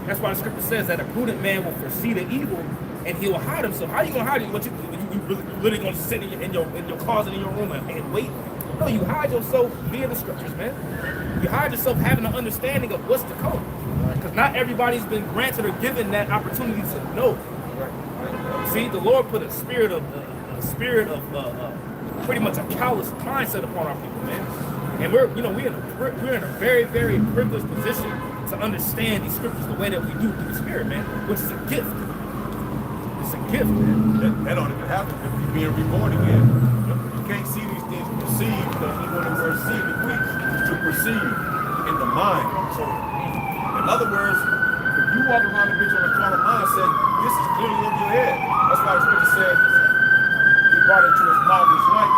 That's why the scripture says that a prudent man will foresee the evil and he will hide himself. How are you gonna hide it? What you really gonna sit in your closet in your room and wait? No, you hide yourself via the scriptures, man. You hide yourself having an understanding of what's to come. Because not everybody's been granted or given that opportunity to know. See, the Lord put a spirit of pretty much a callous mindset upon our people, man. And we're in a very, very privileged position to understand these scriptures the way that we do through the Spirit, man, which is a gift. It's a gift, man. That don't even happen if you're being reborn again. You can't see these things perceived, because even when the word see equates to perceive in the mind. So, in other words, if you walk around a bitch on a carnal mindset, this is clearly over your head. That's why the scripture said he brought it to his marvelous light.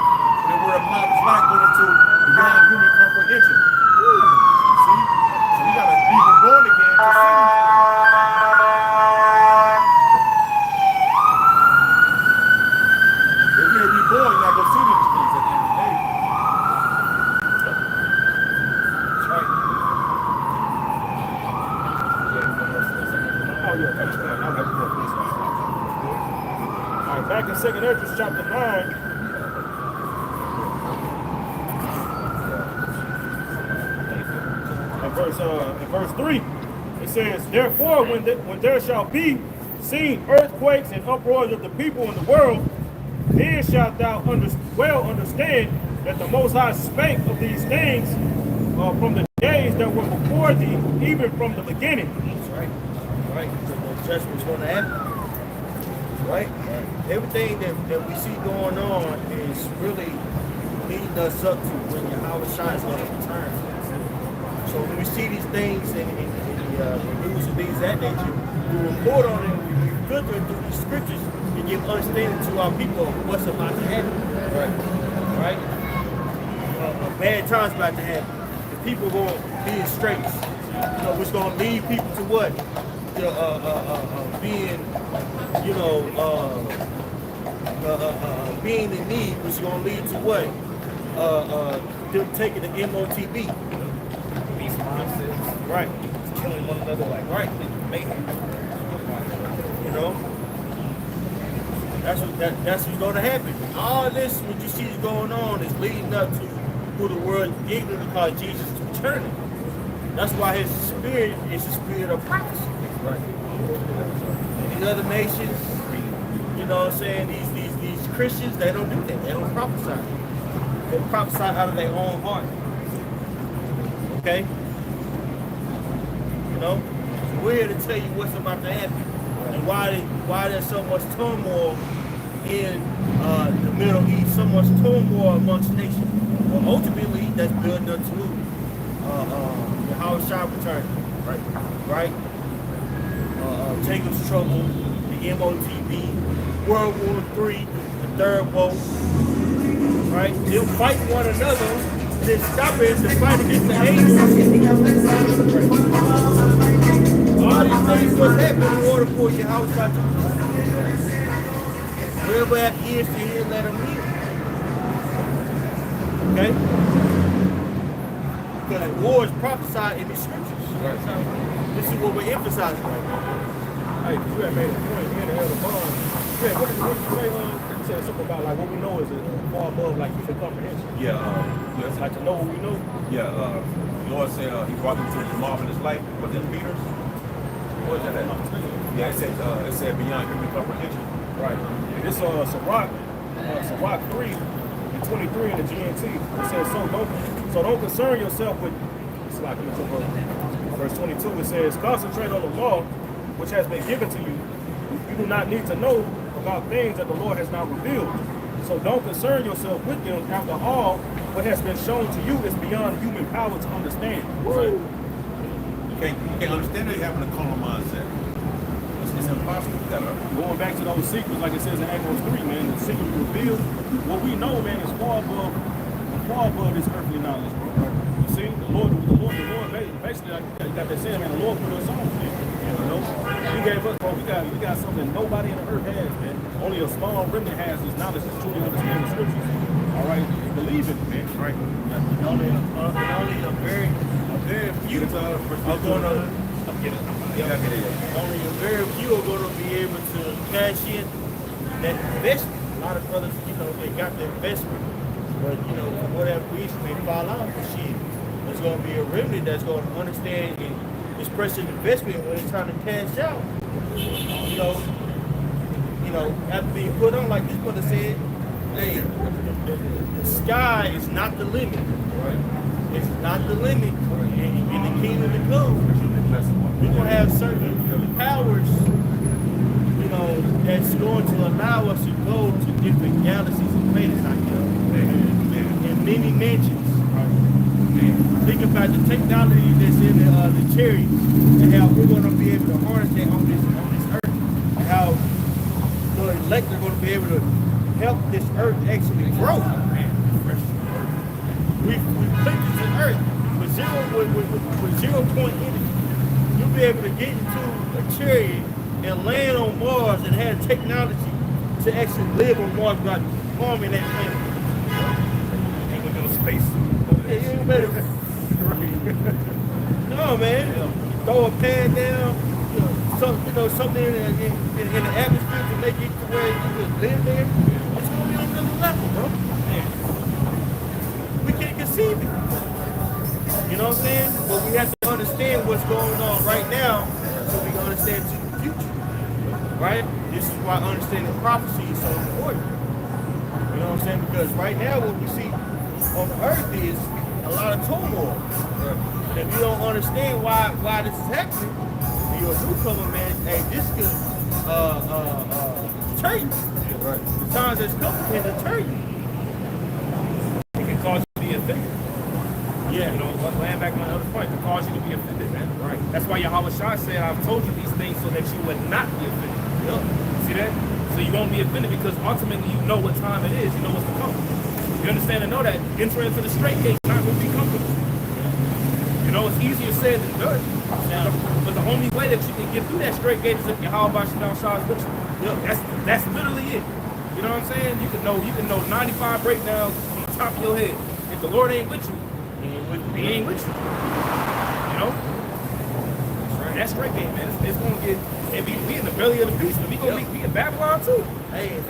And where a marvelous light goes into beyond human comprehension. See? So you gotta be reborn again to see these things. If you're reborn, you're not gonna see these things at the end of the day. That's right. All right, back in 2nd Ezra chapter 9. In verse 3, it says, therefore, when there shall be seen earthquakes and uproars of the people in the world, then shalt thou well understand that the Most High spake of these things from the days that were before thee, even from the beginning. That's right. Right. So the judgment's going to happen. Right? Everything that we see going on is really leading us up to when Yahawashi is going to return. So when we see these things in the news and things of that nature, we report on it, we filter it through the scriptures and give understanding to our people of what's about to happen. Right? Bad times about to happen. The people going to be in straits. Which going to lead people to what? Being in need, which is going to lead to what? Them taking the MOTB. Right. Killing one another like right. Mayhem. That's what's going to happen. All this, what you see is going on, is leading up to who the world ignorantly call Jesus is returning. That's why his spirit is the spirit of prophecy. Right. These other nations, you know what I'm saying, these Christians, they don't do that. They don't prophesy. They prophesy out of their own heart. Okay? So we're here to tell you what's about to happen and why there's so much turmoil in the Middle East, so much turmoil amongst nations. Well, ultimately, that's building up to Yahawashi returning, right? Jacob's trouble, the MOTB, World War III, the Third Woe, right? They'll fight one another. Then stop it to fight against the angels. All these things must happen in order for your house to whoever have ears to hear, let them hear. Okay? Because war is prophesied in the scriptures. This is what we're emphasizing right now. Hey, you had made a point in the other bond. Yeah, what did you say? You said something about like what we know is far above like human comprehension. Yeah, Like to know what we know. yeah. The Lord said he brought them to his marvelous light. Was it Peter's? What is that? Yeah, it said beyond human comprehension. Right. And this Sirach 3 and 23 in the GNT. It says so don't concern yourself with. It's like verse 22. It says concentrate on the law which has been given to you. You do not need to know about things that the Lord has not revealed. So don't concern yourself with them. After all, what has been shown to you is beyond human power to understand. Right. You can't understand it, you're having a carnal mindset. It's impossible. You gotta Going back to those secrets, like it says in Amos 3, man, the secret revealed. What we know, man, is far above this earthly knowledge, bro. You see, the Lord, basically, like you got that saying, man, the Lord put us on, man. You know, He gave us, bro. We got something nobody in the earth has, man. Only a small remnant has this knowledge to truly understand the scriptures. All right, believe it, man. Right. Only a very few are going to. Only a very few are going to be able to cash in that investment. A lot of brothers, you know, they got the investment, but you know, for whatever reason, they fall out for shit. There's going to be a remnant that's going to understand and express an investment when it's time to cash out. You know, after being put on, like this brother said, hey, the sky is not the limit. Right? It's not the limit in the kingdom to come. We're going to have certain powers, you know, that's going to allow us to go to different galaxies and planets out there. And many mansions. Think about the technology that's in the chariot and how we're going to be able to harness that on this earth. And how the elect are going to be able to help this earth actually grow. We've planted the earth with 0 point energy. You'll be able to get into a chariot and land on Mars and have technology to actually live on Mars without harming that planet. And we're going to space. Yeah, you better. No, man. Throw a pad down, something in the atmosphere to make it to where you can live there. It's going to be on another level, bro. We can't conceive it. You know what I'm saying? But we have to understand what's going on right now so we can understand to the future. Right? This is why understanding prophecy is so important. You know what I'm saying? Because right now what we see on the earth is a lot of turmoil. And if you don't understand why this is happening, and you're a newcomer, man, hey, this could deter you. The times that's coming can deter you. It can cause you to be offended. Yeah. You know, land back on the other point, it can cause you to be offended, man. Right. That's why Yahawashi said, I've told you these things so that you would not be offended. Yep. See that? So you won't be offended because ultimately you know what time it is, you know what's to come. You understand and know that entering into the straight gate is not going to be comfortable. You know, it's easier said than done. But the only way that you can get through that straight gate is if Yahawah is with you. That's literally it. You know what I'm saying? You can know 95 breakdowns from the top of your head. If the Lord ain't with you, he ain't with you. You know? That's straight gate, man. It's gonna get, and we in the belly of the beast, and we gonna be in Babylon too. Hey, and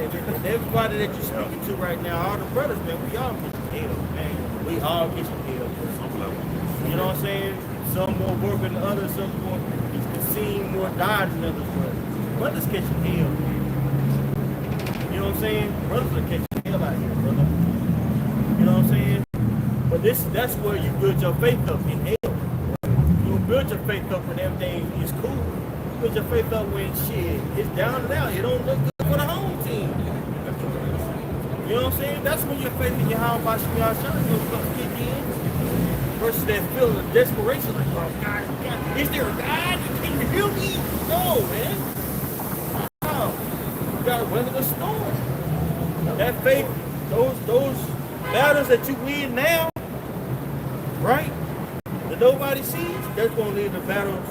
everybody that you're speaking to right now, all the brothers, man, we all catching hell, man. We all catching hell. You know what I'm saying? Some more working than others, some more seeing more die than others, but brothers catching hell. You know what I'm saying? Brothers are catching hell out here, brother. You know what I'm saying? But that's where you build your faith up in hell. You build your faith up when everything is cool. You build your faith up when shit is down and out. It don't look good for the home team. You know what I'm saying? That's when your faith in Yahawashi is going to kick in. Versus that feeling of desperation, like, oh God, is there a God? Can you heal me? No, man. No. You gotta weather the storm. That faith, those battles that you win now, right? That nobody sees, that's gonna lead to battles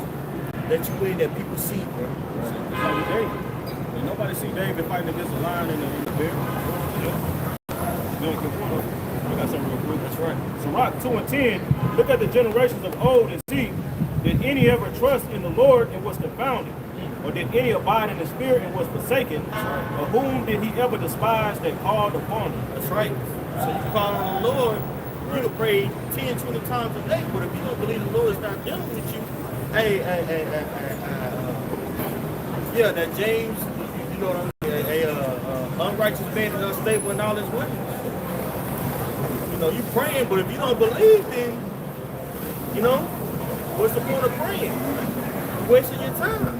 that you win that people see, bro. It's like David. And nobody see David fighting against a lion in the bear. I got something real quick. That's right. So Rock 2 and 10, look at the generations of old and see, did any ever trust in the Lord and was confounded? Or did any abide in the spirit and was forsaken? Or whom did he ever despise that called upon him? That's right. So you call on the Lord, you can pray 10, 20 times a day, but if you don't believe the Lord is not dealing with you, yeah, that James, you know what I mean, unrighteous man is unstable in all his ways. You know, you praying, but if you don't believe, then, you know, what's the point of praying? You're wasting your time.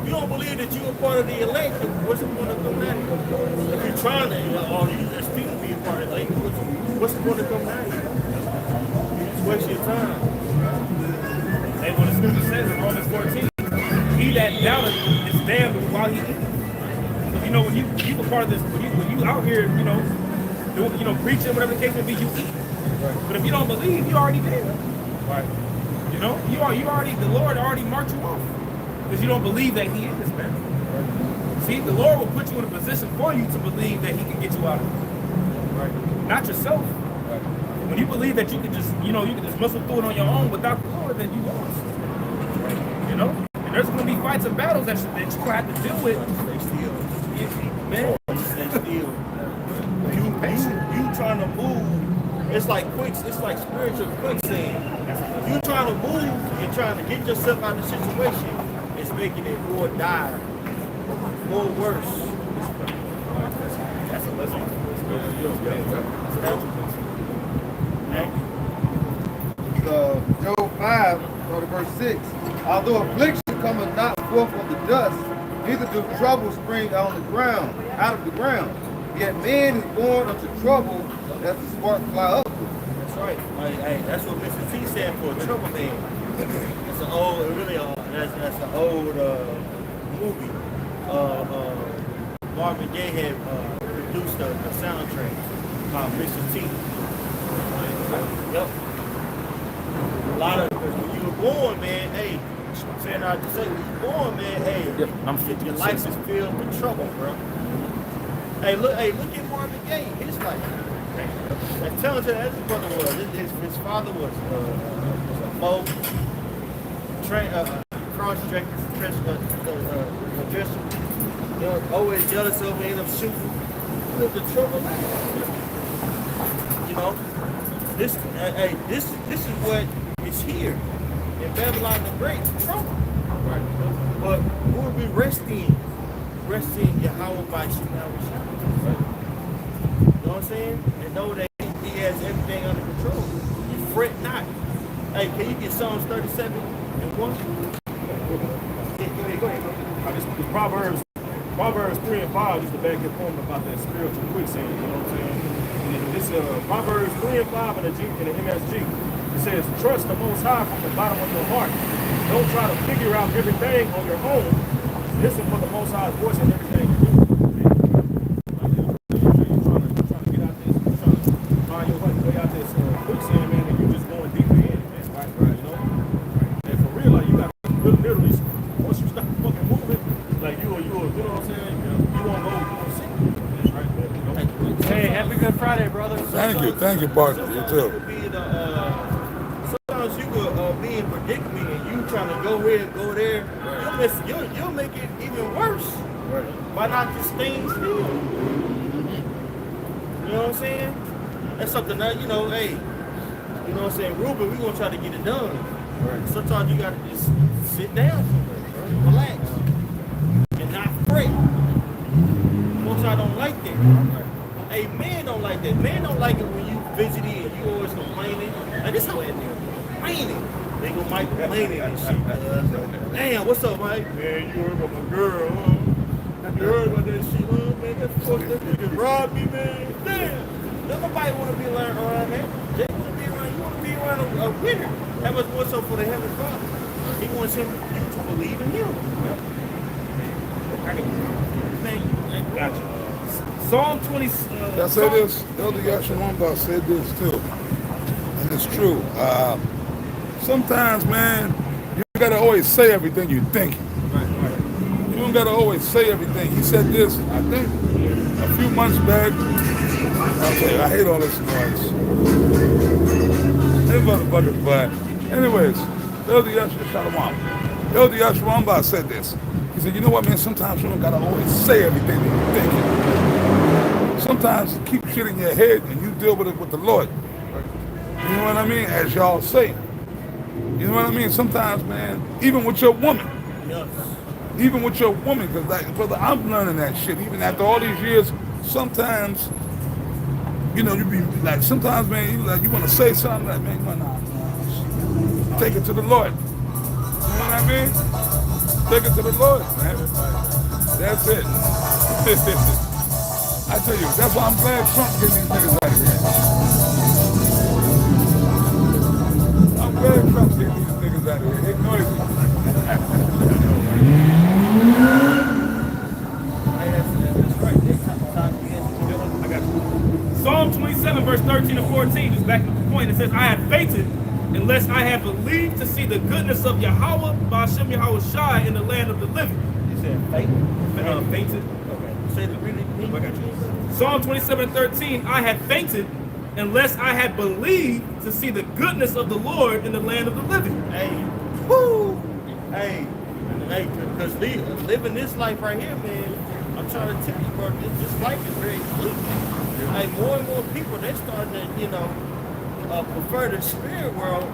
If you don't believe that you are part of the elect, what's the point of coming out here? If you're trying to, or you just feel to be a part of the elect, what's the point of coming out here? You just waste your time. And when the scripture says in Romans 14, he that doubteth is damned while he eateth. So, you know, when you a part of this, when you out here, doing, preaching, whatever the case may be, you eat. But if you don't believe, you already dead. Right. You know, you already, the Lord already marked you off. Because you don't believe that he is, man. See, the Lord will put you in a position for you to believe that he can get you out of it. Right. Not yourself. Right. When you believe that you can just, you can just muscle through it on your own without the Lord, then you lost. Right. You know? And there's going to be fights and battles that you're going to have to deal with. Stay still. Man. Stay still. You trying to move, it's like spiritual quicksand. You trying to move and trying to get yourself out of the situation, it's making it more dire, more worse. That's a lesson. Job 5, verse 6. Although affliction cometh not forth from the dust, neither do trouble spring out of the ground. Yet man is born unto trouble as the spark fly up. That's right. Hey, that's what Mr. T said for Trouble Man. That's an old, that's an old movie. Marvin Gaye had produced a soundtrack called Mr. T. Yep. A lot of, when you were born, man, hey, I'm saying out to say, when you're born, man, hey, your life is filled with trouble, bro. Hey, look at Marvin Gaye, his life. As talented as his brother was, his father was a mow, cross-dresser, always jealous of me, end up shooting. Lived a trouble life. You know, this is what is here in Babylon the Great, trouble. Right. But who will be resting Yahawashi. You know what I'm saying? And know that he has everything under control. You fret not. Hey, can you get Psalms 37 and 1? Go ahead. Proverbs 3 and 5 is the back and forth about that spiritual quicksand, you know what I'm saying? And this Proverbs 3 and 5 in the MSG. It says, trust the Most High from the bottom of your heart. Don't try to figure out everything on your own. Listen for the Most High's voice in everything you do. Trying to get out this, trying to find your way out this quicksand, man, and you're just going deeper in it, man. Right, you know? And for real, like, you got to literally, once you start fucking moving, like, you know what I'm saying? You won't go see. Right, you know? Hey, happy Good Friday, brother. Thank you, partner. You too. Sometimes you will be in predicament and you trying to go here, go there. You'll make it even worse. Right. By not just staying still. You know what I'm saying? That's something that, hey, you know what I'm saying? Ruben, we're going to try to get it done. Right. Sometimes you got to just sit down somewhere, right? Relax, and not fret. Most I don't like that. Right. Hey, men don't like that. Men don't like it when you visited and you always complaining. Like, this how it is. Complaining. They go Mike complaining and shit. Damn, what's up, Mike? Man, you heard about my girl, huh? You heard about that shit, huh? Man, that fuck, that nigga robbed me, man. Damn. Nobody want to be around that. They want to be around, you want to be around a winner. That was more so for the Heavenly Father. He wants you to believe in him. Man, Gotcha. Psalm 20. I said this, Elder Yahawashi said this too. And it's true. Sometimes, man, you gotta always say everything you think. Right. You don't gotta always say everything. He said this, I think, a few months back. Okay, I hate all this noise. But anyways, Elder Yahawashi said this. He said, you know what, man, sometimes you don't gotta always say everything that you're thinking. Sometimes you keep shit in your head and you deal with it with the Lord. You know what I mean? As y'all say. You know what I mean? Sometimes, man, even with your woman. yes. Even with your woman, because, like, brother, I'm learning that shit. Even after all these years, sometimes, you know, you be like, sometimes, man, you want to say something, like, man, you want to take it to the Lord. You know what I mean? take it to the Lord, man. That's it. I tell you, that's why I'm glad Trump getting these niggas out of here. I'm glad Trump's getting these niggas out of here. They noisy. I got you. Psalm 27, verse 13 and 14, just back to the point. It says, I have fainted unless I have believed to see the goodness of Yahawah, Ba'ashem Yahawashi in the land of the living. You said fainted? Fainted. Okay. Say the really thing. I got you. Psalm 27, 13, I had fainted unless I had believed to see the goodness of the Lord in the land of the living. Hey, woo! Hey, because living this life right here, man, I'm trying to tell you, bro, this life is very bleak. Like, more and more people, they're starting to, prefer the spirit world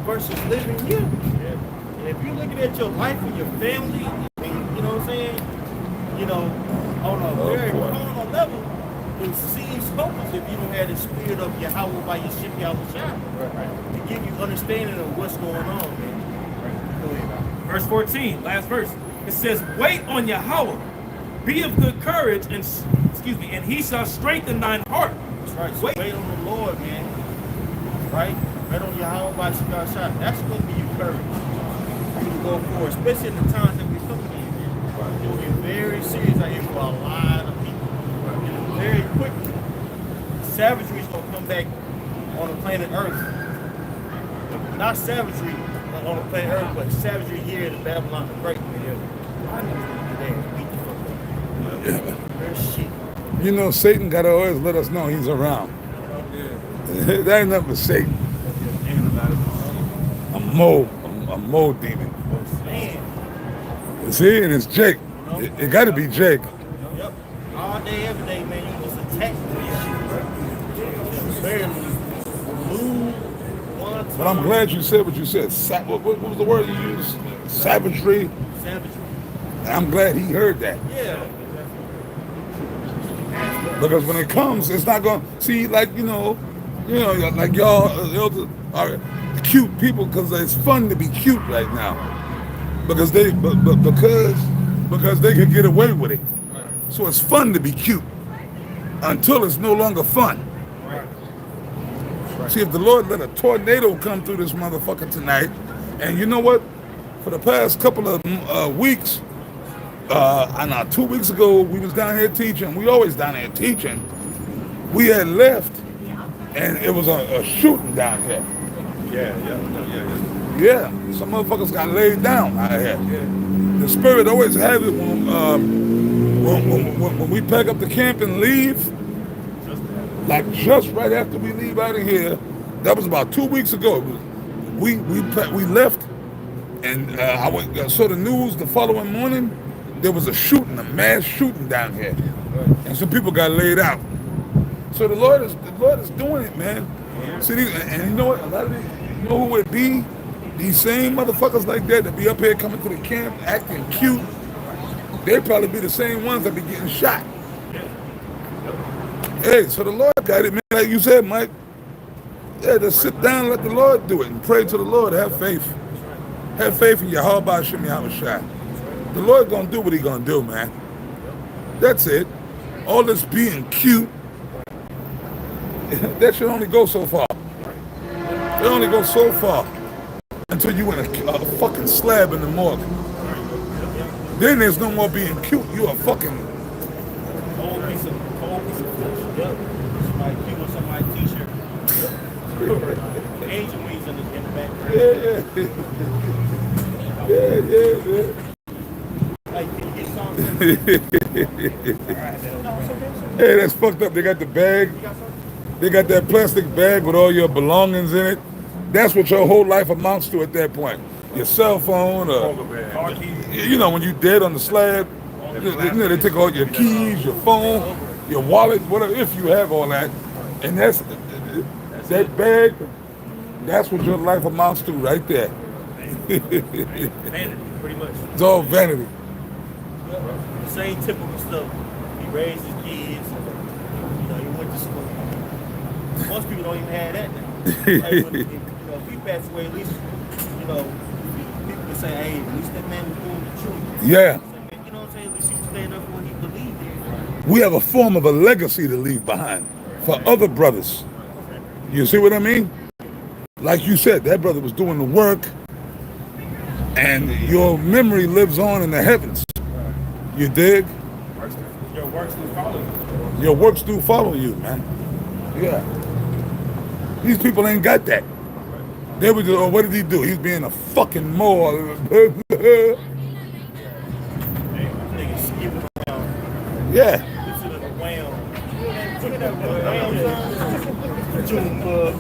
versus living here. And if you're looking at your life and your family, you know what I'm saying? On a very carnal level, it seems hopeless if you don't have the spirit of Yahawah by your ship Yahawashi to give you understanding of what's going on, man. Go ahead. Verse 14, last verse. It says, wait on Yahawah, be of good courage, and he shall strengthen thine heart. That's right. So wait on the Lord, man. Right? Wait on Yahawah by ship Yahawashi. That's going to be your courage. For you to go forward, especially in the times that we're coming in, man. It'll be very serious out here for a lot of people. Very quickly, savagery is going to come back on the planet Earth. Not savagery on the planet Earth, but savagery here in Babylon the Great. I need to be there. Beat the fuck up. There's shit. You know, Satan got to always let us know he's around. That ain't nothing but Satan. A mole demon. Man. See, and it's Jake. It got to be Jake. Yep. All day, every day, man, you just attack this shit. Barely move one time. But I'm glad you said what you said. What was the word you used? Savagery. Savagery. I'm glad he heard that. Yeah. Because when it comes, it's not going to see, like, like y'all are cute people because it's fun to be cute right now. Because they can get away with it. So it's fun to be cute until it's no longer fun. See, if the Lord let a tornado come through this motherfucker tonight, and you know what? For the past couple of weeks, 2 weeks ago, we was down here teaching. We always down here teaching. We had left, and it was a shooting down here. Yeah, some motherfuckers got laid down out here. The spirit always has it when we pack up the camp and leave. Like just right after we leave out of here, that was about 2 weeks ago. We left, and I saw the news the following morning. There was a mass shooting down here, and some people got laid out. So the Lord is doing it, man. See, and you know what? A lot of these, you know who would be? These same motherfuckers like that be up here coming to the camp acting cute. They'd probably be the same ones that be getting shot. Hey, so the Lord got it, man. Like you said, Mike. Yeah, just sit down and let the Lord do it and pray to the Lord. Have faith. Have faith in Yahawah Ba'ashem Yahawashi. The Lord gonna do what he gonna do, man. That's it. All this being cute, that should only go so far. It only goes so far until you in a fucking slab in the morgue. Then there's no more being cute. You a fucking Cold piece of flesh. Yep. Somebody cute with somebody's t-shirt. Angel wings in the background. Yeah. Like, can you get something? Hey, that's fucked up. They got the bag. They got that plastic bag with all your belongings in it. That's what your whole life amounts to at that point. Your cell phone, or when you dead on the slab, they take all your keys, your phone, your wallet, whatever, if you have all that. And that bag, that's what your life amounts to right there. Vanity, pretty much. It's all vanity. The same typical stuff. He raised his kids. He went to school. Most people don't even have that now. Like if he passed away, at least, people can say, hey, at least that man was doing the truth. Yeah. You know what I'm saying? At least he was standing up for what he believed in. We have a form of a legacy to leave behind for other brothers. You see what I mean? Like you said, that brother was doing the work, and your memory lives on in the heavens. You dig? Your works will follow you. Your works do follow you, man. Yeah. These people ain't got that. They were just, oh, what did he do? He's being a fucking mole. Niggas skipping around. Yeah. Listen to the wham. Junebug.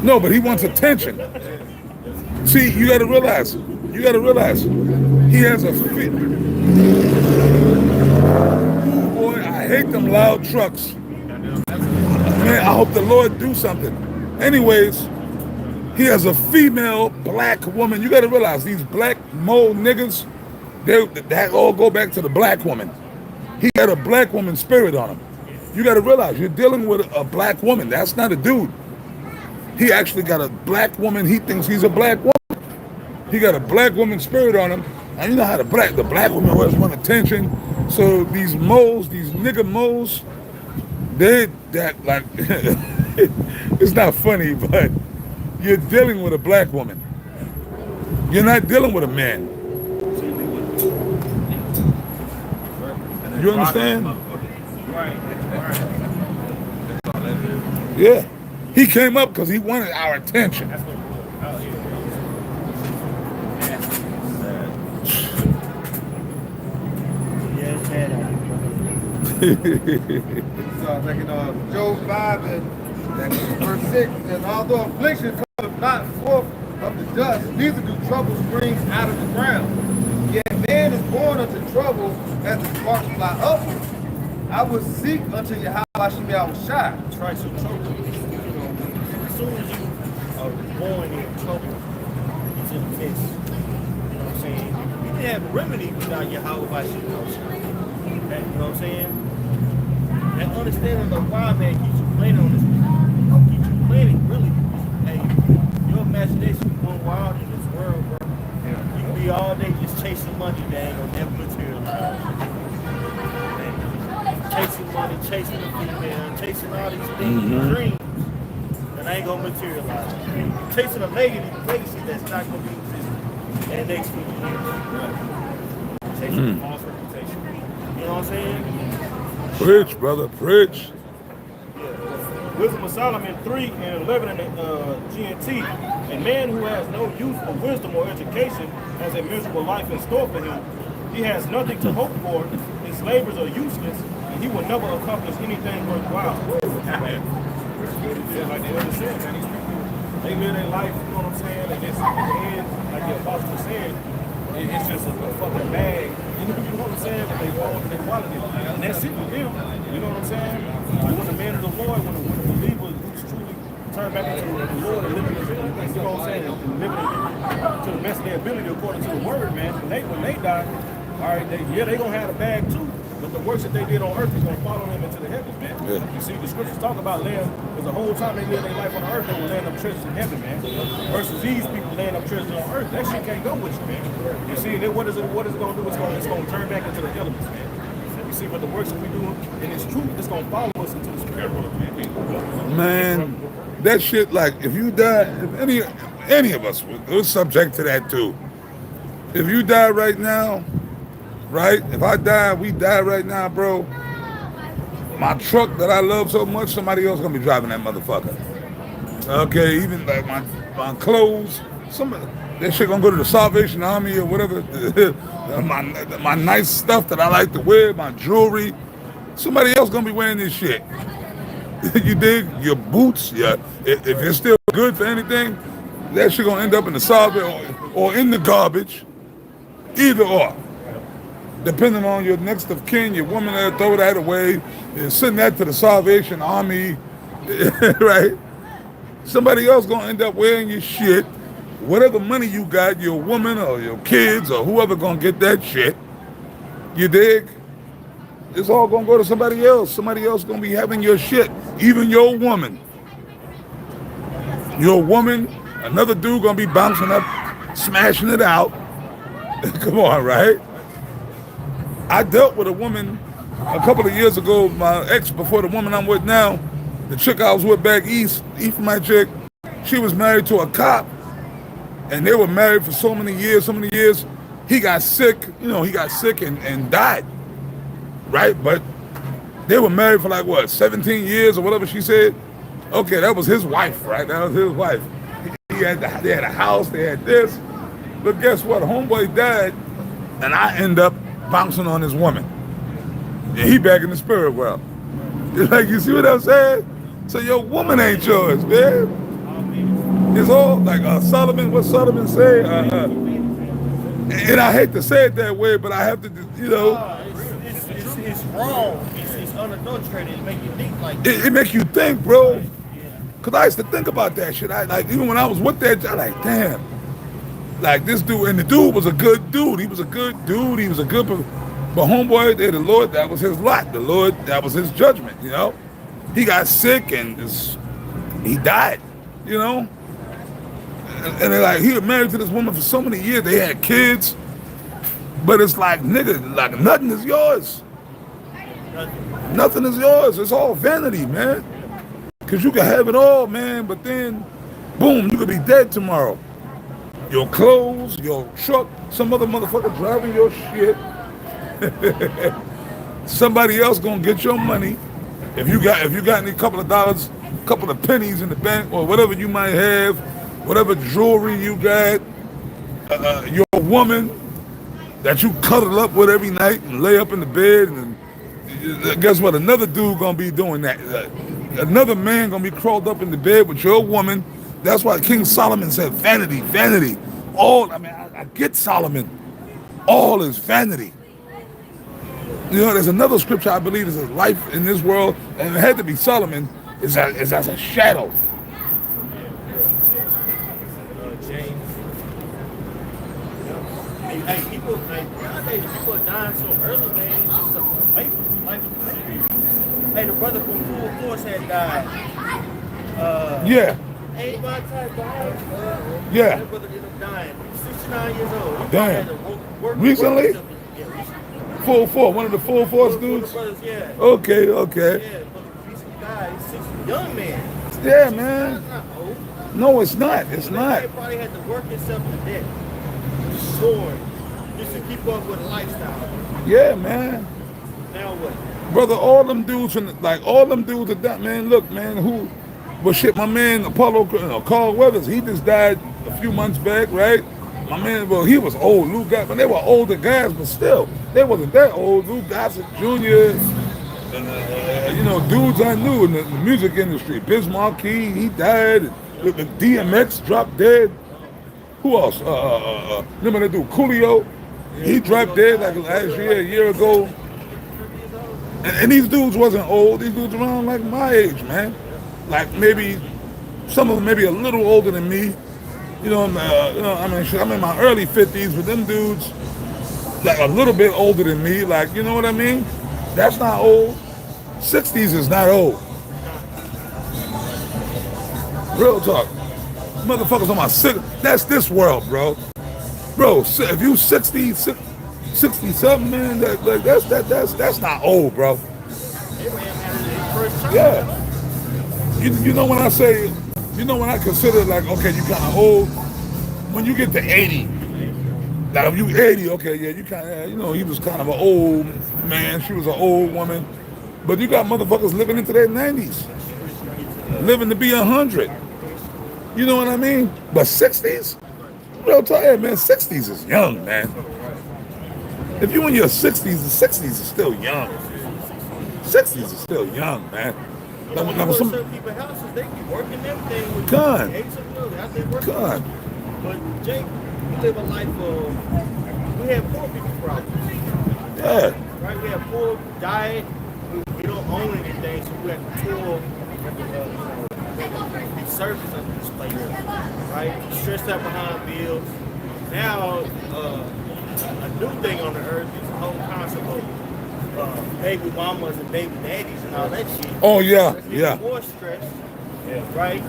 No, but he wants attention. See, you gotta realize, he has a fit. Ooh, boy, I hate them loud trucks. Man, I hope the Lord do something. Anyways, he has a female black woman. You gotta realize, these black mole niggas, that all go back to the black woman. He had a black woman spirit on him. You gotta realize, you're dealing with a black woman. That's not a dude. He actually got a black woman. He thinks he's a black woman. He got a black woman spirit on him. And you know how the black woman always want attention. So these moles, these nigga moles, it's not funny, but you're dealing with a black woman. You're not dealing with a man. You understand? Right. Yeah. He came up because he wanted our attention. That's what. Oh Yeah, it's bad out here. So I'm taking Job 5 and verse 6. And although affliction cometh not forth of the dust, neither do trouble spring out of the ground. Yet man is born unto trouble as the sparks fly upward. I would seek unto Yahawashi Yahawashi. Try some trouble. As soon as you are born in trouble, it's in the midst. You know what I'm saying? You can have a remedy without Yahawashi. You know what I'm saying? That understanding of why, man, keeps you playing on this. Keeps you playing, really. Hey, your imagination is going wild in this world, bro. You can be all day just chasing money that ain't gonna never materialize. Chasing money, chasing a female, chasing all these things, dreams. Ain't gonna materialize. Chasing a legacy that's not gonna be existing in the next few years. Chasing a false reputation. You know what I'm saying? Preach, brother, preach. Yeah. Wisdom of Solomon 3 and 11 in the GNT. A man who has no youth or wisdom or education has a miserable life in store for him. He has nothing to hope for. His labors are useless, and he will never accomplish anything worthwhile. Yeah, like they understand, man. These people, they live their life, you know what I'm saying? And it's in the end, like the apostle was saying, it's just a fucking bag. You know what I'm saying? But they fall for their quality. And that's it with them. You know what I'm saying? When the man of the Lord, when the believer who's truly turned back into the Lord and living his ability, you know what I'm saying? And living to the best of their ability according to the word, man. When they die, all right, they gonna have a bag too. But the works that they did on earth is going to follow them into the heavens, man. Yeah. You see, the scriptures talk about laying, because the whole time they live their life on earth, they were laying up treasures in heaven, man. Versus these people laying up treasures on earth. That shit can't go with you, man. You see, then what is it going to do? It's going to turn back into the elements, man. You see, but the works that we do in this truth, it's going to follow us into the spirit world, man. Man, that shit, like, if you die, if any of us, we're subject to that too. If you die right now, right? If I die, we die right now, bro. My truck that I love so much, somebody else gonna be driving that motherfucker. Okay, even like my clothes, that shit gonna go to the Salvation Army or whatever. my nice stuff that I like to wear, my jewelry. Somebody else gonna be wearing this shit. You dig? Your boots, yeah. If you're still good for anything, that shit gonna end up in the Salvation or in the garbage. Either or. Depending on your next of kin, your woman that'll throw that away, and send that to the Salvation Army, right? Somebody else gonna end up wearing your shit. Whatever money you got, your woman or your kids or whoever gonna get that shit, you dig? It's all gonna go to somebody else. Somebody else gonna be having your shit, even your woman. Your woman, another dude gonna be bouncing up smashing it out. Come on, right? I dealt with a woman a couple of years ago, my ex before the woman I'm with now, the chick I was with back east from my chick, she was married to a cop, and they were married for so many years. He got sick, and died, right? But they were married for like, what, 17 years or whatever she said? Okay, that was his wife, right? That was his wife. They had a house, they had this. But guess what? Homeboy died, and I end up bouncing on his woman. And he back in the spirit world. Like, you see what I'm saying? So your woman ain't yours, man. It's all like Solomon, what Solomon say? And I hate to say it that way, but I have to, It's wrong. It's unadulterated. It make you think like that. It make you think, bro. Cause I used to think about that shit. Even when I was with that, I like, damn. Like this dude, and the dude was a good dude. He was a good dude. He was a good, but homeboy, the Lord, that was his lot. The Lord, that was his judgment. He got sick and he died. And they're like, he was married to this woman for so many years. They had kids, but it's like, nigga, like nothing is yours. Nothing is yours. It's all vanity, man. Cause you can have it all, man, but then, boom, you could be dead tomorrow. Your clothes, your truck, some other motherfucker driving your shit. Somebody else gonna get your money. If you got any couple of dollars, couple of pennies in the bank, or whatever you might have, whatever jewelry you got, your woman that you cuddle up with every night and lay up in the bed, and guess what? Another dude gonna be doing that. Another man gonna be crawled up in the bed with your woman. That's why King Solomon said, vanity, vanity. I get Solomon. All is vanity. There's another scripture I believe is life in this world, and it had to be Solomon, is as a shadow. James. Hey, people, nowadays people are dying so early, man. It's just a life is crazy. Hey, the brother from Full Force had died. Yeah. Ain't my type died. Yeah. That brother ended up dying. 69 years old. Damn. Recently? Yeah, Full Force, one of the Full Force dudes? brothers, yeah. Okay. Yeah, brother recently died. He's 60, young man. Yeah, man. That's not old. No, it's not. It's not. He probably had to work himself to death. Sworn. Just to keep up with the lifestyle. Yeah, man. Now what? Brother, all them dudes are that, man. Look, man, shit, my man, Carl Weathers, he just died a few months back, right? My man, well, he was old, Lou Gossett, but they were older guys, but still, they wasn't that old. Lou Gossett Jr., dudes I knew in the music industry. Biz Markie, he died. DMX dropped dead. Who else? Remember that dude, Coolio? He dropped dead like last year, a year ago. And these dudes wasn't old. These dudes around like my age, man. Like maybe, some of them maybe a little older than me. I'm in my early 50s, but them dudes, like a little bit older than me, like, you know what I mean? That's not old. 60s is not old. Real talk. Motherfuckers on my sick, that's this world, bro. Bro, if you 60 something, man, that's not old, bro. Yeah. When I consider like, okay, you kind of old, when you get to 80, like if you 80, okay, yeah, you kind of, he was kind of an old man, she was an old woman, but you got motherfuckers living into their 90s, living to be 100. You know what I mean? But 60s, real talk, hey, man, 60s is young, man. If you in your 60s, the 60s is still young. 60s is still young, man. Some people's houses, they be working everything with God. God. But Jake, we live a life of, we have poor people's problems. Yeah. Right? We have poor diet. We don't own anything, so we have to toil, be service under this place. Right? Stressed out behind bills. Now, a new thing on the earth is the whole concept of baby mamas and baby daddies and all that shit. Oh yeah, yeah. More stress, right?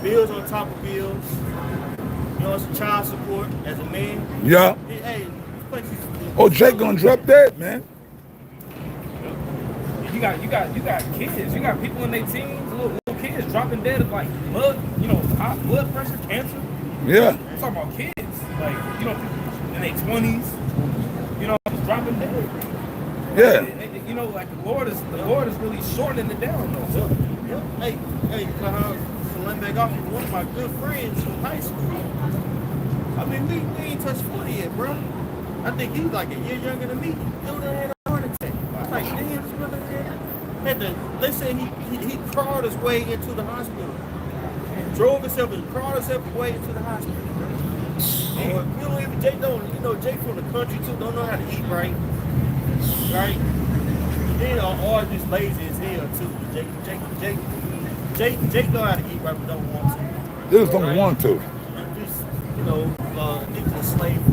Bills on top of bills. You know, it's child support as a man. Yeah. Hey, Oh, Jake gonna drop that, man. You got kids. You got people in their teens, little kids dropping dead of like blood, high blood pressure, cancer. Yeah. I'm talking about kids, like in their 20s, just dropping dead. Yeah. Like the Lord is really shortening it down though. Hey, to let back off one of my good friends from high school. I mean, we ain't touched 40 yet, bro. I think he's like a year younger than me. Dude had a heart attack. I was like, damn, this brother had to. They said he crawled his way into the hospital. Drove himself and crawled himself way into the hospital. And Jake Jake from the country too, don't know how to eat right. Right? Then all just lazy as hell too. Jake know how to eat right but don't want to. They just don't want to. Just, addicted to slavery. You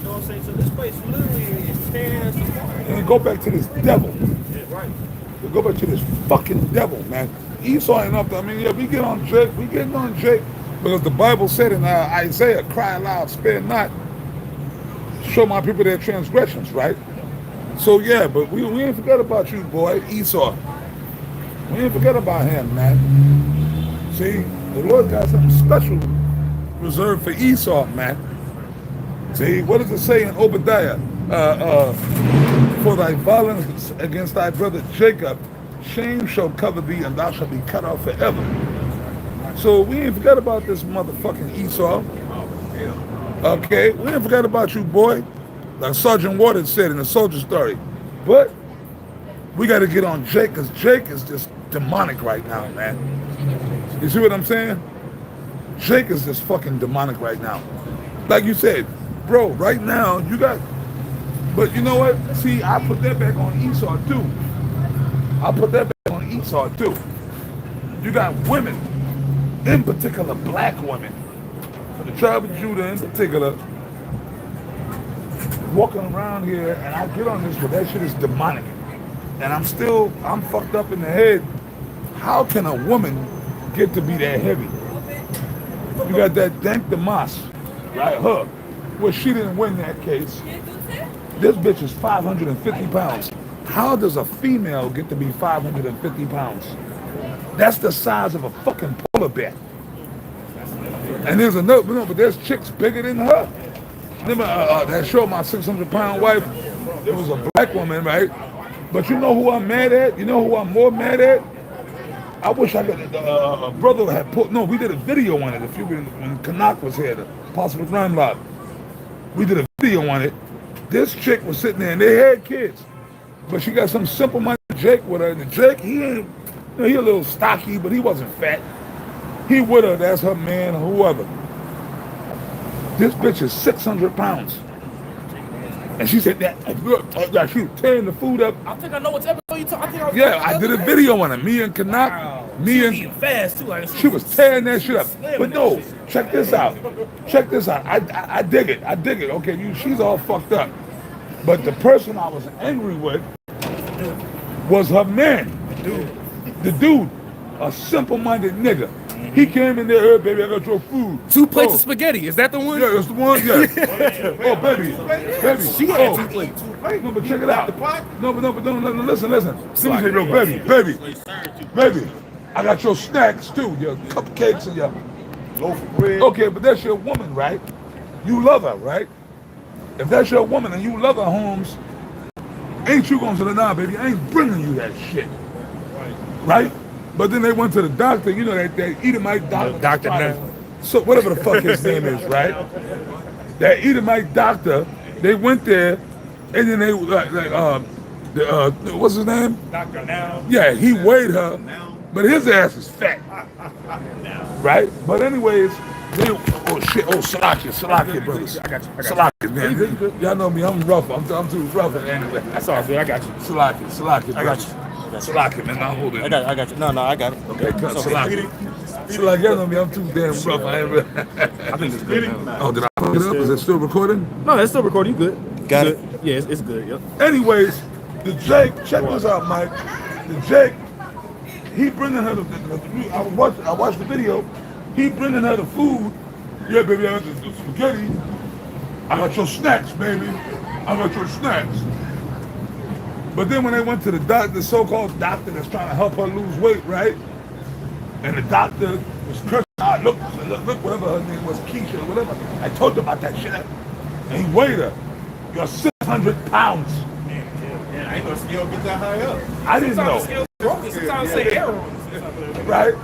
know what I'm saying? So this place literally is tearing us apart. And go back to this devil. Yeah, right. Go back to this fucking devil, man. Esau ain't up there. I mean, yeah, we getting on Jake because the Bible said in Isaiah, cry aloud, spare not, show my people their transgressions, right? So yeah, but we ain't forget about you, boy, Esau. We ain't forget about him, man. See, the Lord got something special reserved for Esau, man. See, what does it say in Obadiah? For thy violence against thy brother Jacob, shame shall cover thee, and thou shalt be cut off forever. So we ain't forget about this motherfucking Esau. Okay, we ain't forget about you, boy. Like Sergeant Waters said in the Soldier Story. But we got to get on Jake, because Jake is just demonic right now, man. You see what I'm saying? Jake is just fucking demonic right now. Like you said, bro, right now, you got... But you know what? See, I put that back on Esau, too. You got women, in particular black women, from the tribe of Judah in particular, walking around here, and I get on this, but that shit is demonic. And I'm fucked up in the head. How can a woman get to be that heavy? You got that Dank Damas, right? Her. Well, she didn't win that case. This bitch is 550 pounds. How does a female get to be 550 pounds? That's the size of a fucking polar bear. And there's another, but there's chicks bigger than her. Remember that show, My 600-Pound Wife? It was a black woman, right? But you know who I'm mad at? You know who I'm more mad at? I wish I could, a brother had put, no, we did a video on it when Kanak was here, the Apostle of Rhyme Lot. We did a video on it. This chick was sitting there, and they had kids. But she got some simple-minded Jake with her. And the Jake, he ain't, he a little stocky, but he wasn't fat. He with her, that's her man or whoever. This bitch is 600 pounds. And she said that she was tearing the food up. I think I know what episode you talking about. Yeah, I did a video on it. Me and Kanak. Wow. Me She and eating fast too. Like, she was tearing that shit up. But no, check this out. I dig it. Okay, she's all fucked up. But the person I was angry with was her man. The dude, a simple-minded nigga. He came in there, hey, baby, I got your food. 2 plates of spaghetti. Is that the one? Yeah, that's the one. Yeah. Oh, baby. She had 2 plates. No, but check it out. No, listen. Listen, yo, baby. I got your snacks too, your cupcakes and your loaf of bread. Okay, but that's your woman, right? You love her, right? If that's your woman and you love her, Holmes, ain't you gonna say, nah, baby, I ain't bringing you that shit. Right? But then they went to the doctor, you know, that Edomite doctor. Doctor now. So whatever the fuck his name is, right? That Edomite doctor, they went there, and then they what's his name? Doctor now. Yeah, he weighed her, but his ass is fat. Right? But anyways, Salaki, brothers. I got you. Salaki, man. Y'all know me, I'm rough. I'm too rough anyway. That's all good. I got you. Salaki, I got you. Salaki, man, I'll hold it. I got you. No, I got it. Okay, cut, Salaki. Salaki, y'all know me, I'm too damn rough. I think it's good. Oh, did I fuck it up? Is it still recording? No, it's still recording. You good? Got it. Yeah, it's good. Yep. Anyways, the Jake, check this out, Mike. The Jake, he bringing her I watched the video. He bringing her the food, Yeah, baby, I got the spaghetti. I got your snacks, baby. I got your snacks. But then when they went to the doctor, the so-called doctor that's trying to help her lose weight, right? And the doctor was cursing out, look, whatever her name was, Keisha or whatever. I told you about that shit. And he weighed her. You're 600 pounds. Yeah, I ain't gonna scale get that high up. I didn't know. Sometimes broken, sometimes say error. Right?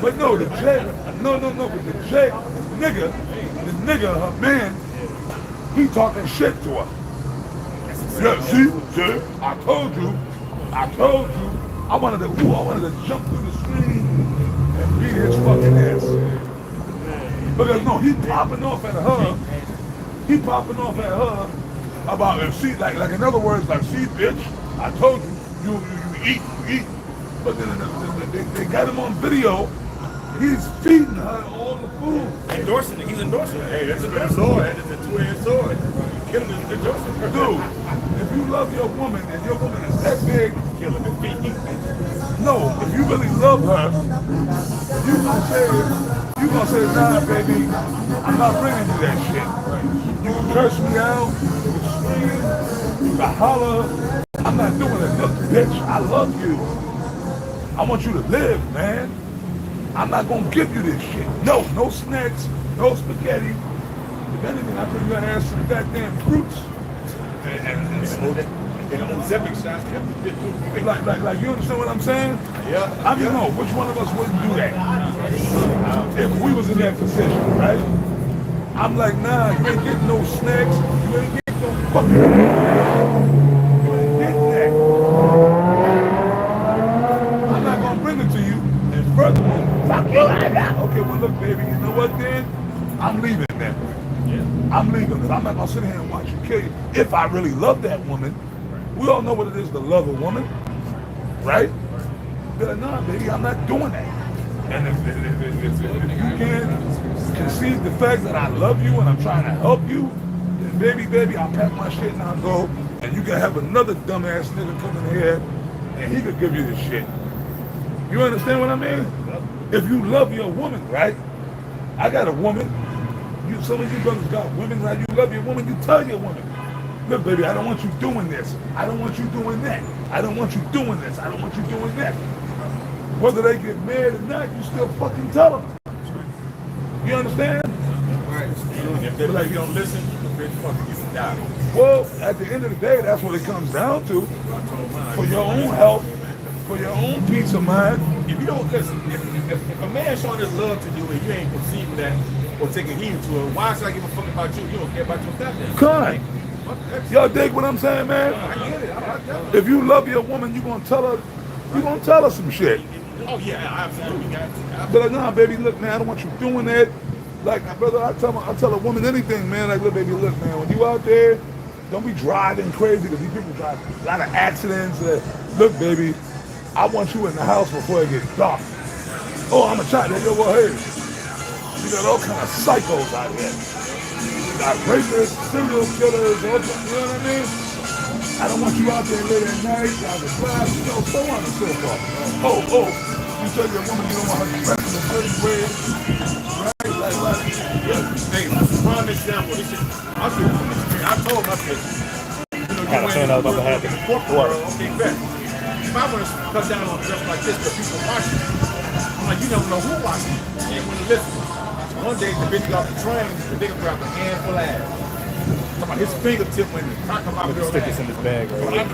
But no, the but the nigga, her man, he talking shit to her. Yeah, see, I told you, I wanted to jump through the screen and beat his fucking ass. Because no, he popping off at her about if she, like in other words, like, see, bitch, I told you, you eat. But then they got him on video. He's feeding her all the food. Endorsing it. He's endorsing it. Hey, that's a good sword. That's a two-edged sword. Killing the endorsing. Dude, if you love your woman and your woman is that big, Killing the feet. no, if you really love her, you gonna say, nah, baby, I'm not bringing you that shit. You can curse me out, you can scream, you can holler. I'm not doing it. Look, bitch, I love you. I want you to live, man. I'm not gonna give you this shit. No snacks, no spaghetti. If anything, I think you gotta have some goddamn fruits. And on Zepic shots, Like, you understand what I'm saying? Yeah. I mean, no, which one of us wouldn't do that? If we was in that position, right? I'm like, nah, you ain't getting no snacks. You ain't getting no fucking. You ain't getting that. I'm not gonna bring it to you. And furthermore, fuck you. Okay, well, look, baby, you know what then? I'm leaving then. I'm leaving because I'm not gonna sit here and watch you kill you. If I really love that woman, we all know what it is to love a woman, right? Be like, nah, baby, I'm not doing that. And if you can conceive the fact that I love you and I'm trying to help you, then baby, I'll pack my shit and I'll go. And you can have another dumbass nigga come in here and he could give you the shit. You understand what I mean? If you love your woman, right? I got a woman. Some of you brothers got women, right? You love your woman, you tell your woman, look, baby, I don't want you doing this. I don't want you doing that. I don't want you doing this. I don't want you doing that. Whether they get mad or not, you still fucking tell them. You understand? Right. If they like you don't listen, bitch, fucking you die. Well, at the end of the day, that's what it comes down to. For your own health, for your own peace of mind. If you don't listen, if a man showing his love to you and you ain't perceiving that or taking heed to it, why should I give a fuck about you? You don't care about your goddamn. Kind. Y'all dig what I'm saying, man? I get it. I get it. If you love your woman, you gonna tell her some shit. Oh yeah, absolutely. But like, nah, baby, look, man, I don't want you doing that. Like, brother, I tell a woman anything, man. Like, look, baby, look, man, when you out there, don't be driving crazy because these people drive a lot of accidents. Look, baby, I want you in the house before it gets dark. Oh, I'm a child. Yo, well, hey, you got all kind of psychos out here. You got rapists, serial killers, all, you know what I mean? I don't want you out there late at night, driving fast, you know, so on and so forth. Oh, you tell your woman you don't want her to dress in a certain way. Right, like, yeah. Hey, prime example. This shit, I told my kid, Kind of saying that was about to happen. What? Okay, bet. If I want to cut down on stuff like this, but people watching, I'm like, you don't know who watching. You ain't want to listen. One day, the bitch got off the train, the nigga grabbed a handful of ass. Talking about his fingertip when the cock of my girl Stick this in this bag, right?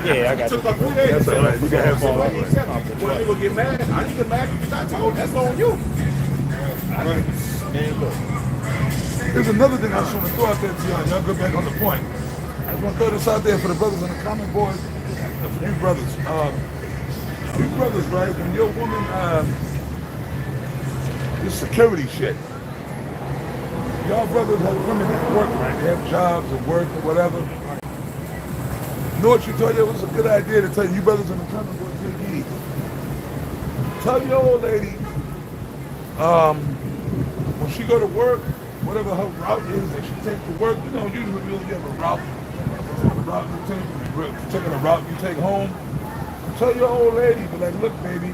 Yeah, I got took you. like 3 days. That's all right. You can have some. When a nigga get mad, I didn't get mad because I told that's on you. Man, look. There's another thing I just want to throw out there to y'all. Y'all go back on the point. I just want to throw this out there for the brothers on the comment board. You brothers. You brothers, right? When your woman, this security shit. Y'all brothers have women that work, right? They have jobs and work or whatever. You know what you told you? It was a good idea to tell you brothers on the comment board, take heed. Tell your old lady, when she go to work, whatever her route is that she takes to work, you know, usually you have a route. Taking a route you take home. Tell your old lady, but like, look, baby,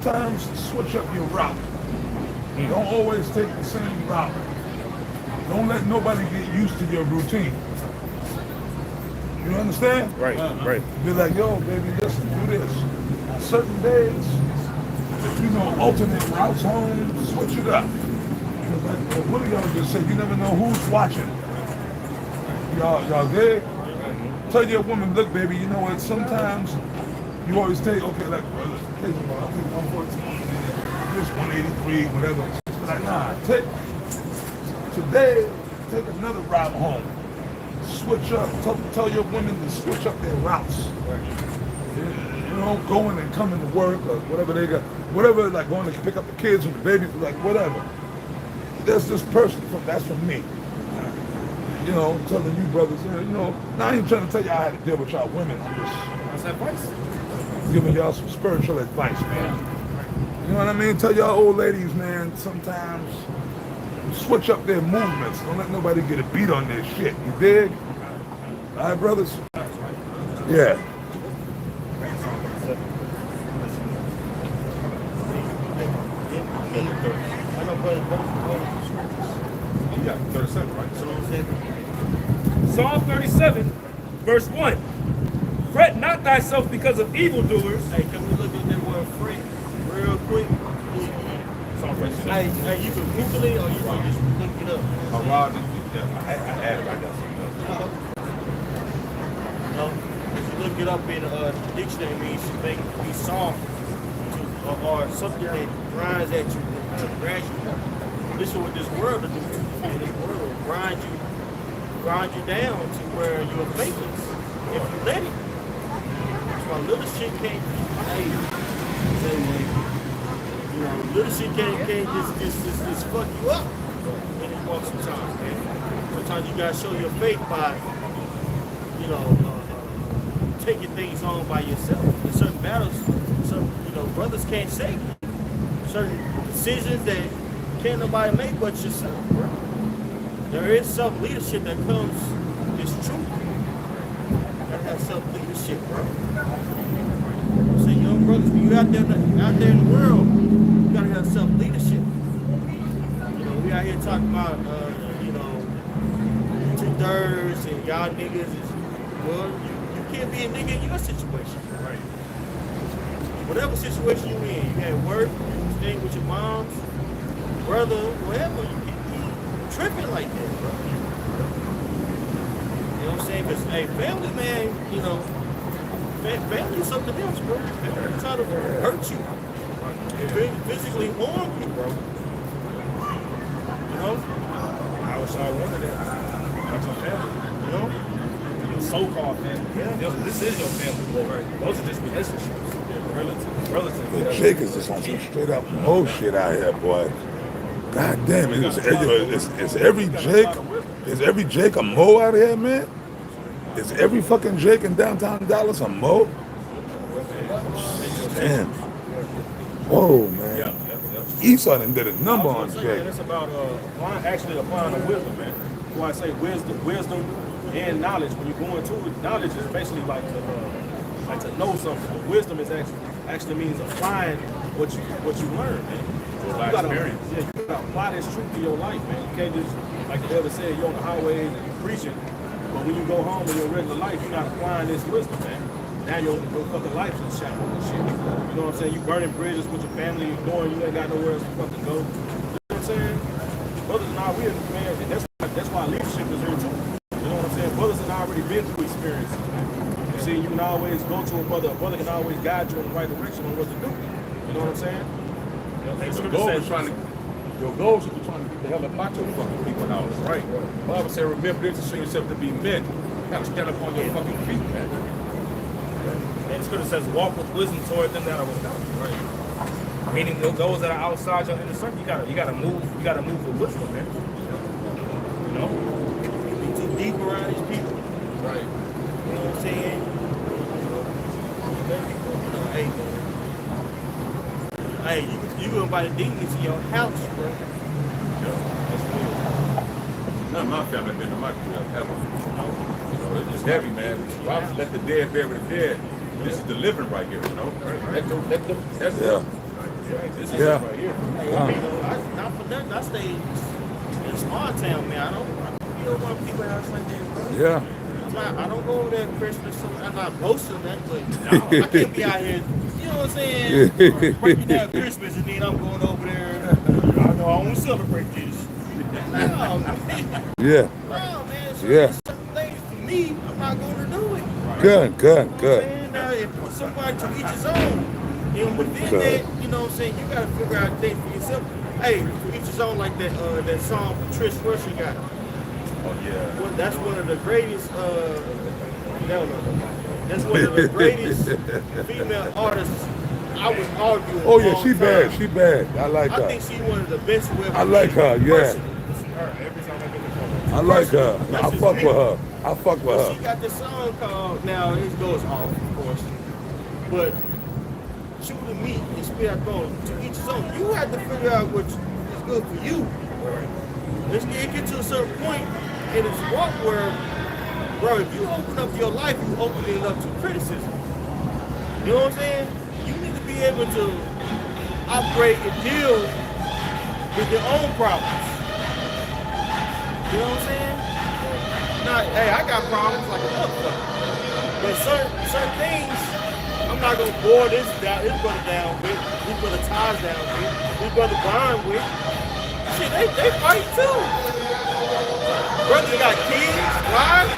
sometimes switch up your route. Don't always take the same route. Don't let nobody get used to your routine. You understand? Right, right. Be like, yo, baby, listen, do this. Certain days, you know, alternate routes home, switch it up. Because like what of y'all just said, you never know who's watching. Y'all there? Tell your woman, look, baby, you know what, sometimes you always take, okay, like, take 114, this 183, whatever. She's like, nah, today, take another route home. Switch up, tell your women to switch up their routes. You know, going and coming to work or whatever they got, whatever, like going to pick up the kids or the babies, like whatever. That's this person, that's from me. You know, telling you brothers, you know, now I ain't trying to tell y'all how to deal with y'all women. I'm just That's advice. giving y'all some spiritual advice, man. You know what I mean? Tell y'all old ladies, man, sometimes switch up their movements. Don't let nobody get a beat on their shit. You dig? All right, brothers? Yeah. You got 37, right? Psalm 37, verse 1. Fret not thyself because of evildoers. Hey, can we look at that word fret real quick? Psalm 37. Hey, you can Google it or you can just look it up. I had it right there. No, if you look it up in the dictionary, it means to make be soft or something that grinds at you, grabs you. This is what this world will do to you. This world will grind you down to where you're faithless if you let it. That's why little shit can't. Hey, you know, little shit can't just fuck you up. And it walks sometimes, man. Sometimes you gotta show your faith by, you know, taking things on by yourself. In certain battles, some brothers can't save you. Certain decisions that can't nobody make but yourself, bro. There is self-leadership that comes, it's true. You gotta have self-leadership, bro. So young brothers, when you out there in the world, you gotta have self-leadership. You know, we out here talking about, you know, 2/3 and y'all niggas is, well, you can't be a nigga in your situation. Right. Whatever situation you in, you at work, you staying with your moms, brother, whatever, you can't be tripping like that, bro. You know what I'm saying? Because, hey, family, man, you know, family is something else, bro. They're trying to hurt you. They physically harm you, bro. You know? I wish I wanted that. That's my family. You know? Your so-called family. Yeah. This is your family. Right. Those are just relationships. Relatives. The Jake is just on some straight up bullshit out here, boy. God damn it. Is every Jake a Mo out here, man? Is every fucking Jake in downtown Dallas a Mo? Damn. Whoa, man. Esau done did a number on Jake. It's about applying the wisdom, man. When I say wisdom and knowledge, when you go into it, knowledge is basically like to know something. Wisdom is actually means applying what you learn, man. You gotta apply this truth to your life, man. You can't just, like the brother said, you're on the highway and you're preaching, but when you go home in your regular life, you're not applying this wisdom, man. Now your fucking life is shambles and shit. You know what I'm saying? You burning bridges with your family, you ain't got nowhere else to fucking go. You know what I'm saying? Brothers and I, man, and that's why leadership is here too. You know what I'm saying? Brothers and I already been through experiences, man. You see, you can always go to a brother can always guide you in the right direction on what to do. You know what I'm saying? Your goal should be trying to get the hell up out your fucking people now. Right. The Bible said, remember this to show yourself to be men. You gotta stand up on your fucking feet, man. And scripture says, walk with wisdom toward them that are without. Right. Meaning those that are outside your inner circle, you gotta move with wisdom, man. You know? Be too deep around these people. Right. You know what I'm saying? Hey, you gonna buy the demons in your house, bro. Yeah, that's good. None of my family been to my crib ever. You know, it's heavy, man. Rob, let the dead bury the dead. This is the living right here, you know. That's Yeah. Not for nothing. I stay in a small town, man. I don't want people house like that. Yeah. I don't go over there at Christmas. So I'm not boasting that, but I can't be out here. You know what I'm saying? Breaking down Christmas and then I'm going over there. I know I won't celebrate this. No, man. Yeah. No, man. So Yeah. certain things for me, I'm not going to do it. Good. And if somebody to each his own. And within that, you know what I'm saying, you got to figure out things for yourself. Hey, to each his own, like that song Patrice Rusher got. Oh yeah. Well, that's one of the greatest. That's one of the greatest female artists. I was arguing. Oh yeah, she bad. She bad. I like I her. think she's one of the best who ever. I like her. Yeah. Every time I get in the I like her. I fuck with her. I fuck with She her. got this song called. Now it goes off, of course, but shoot the meat and spit out bone. To each his own. You have to figure out what's good for you. Let's get to a certain point in this walk where, bro, if you open up your life, you open it up to criticism. You know what I'm saying? You need to be able to operate and deal with your own problems. You know what I'm saying? Not, hey, I got problems like a motherfucker. But certain things, I'm not gonna bore his brother down with, his brother ties down with, his brother Brian with. Shit, they fight too. Brother got kids, wives.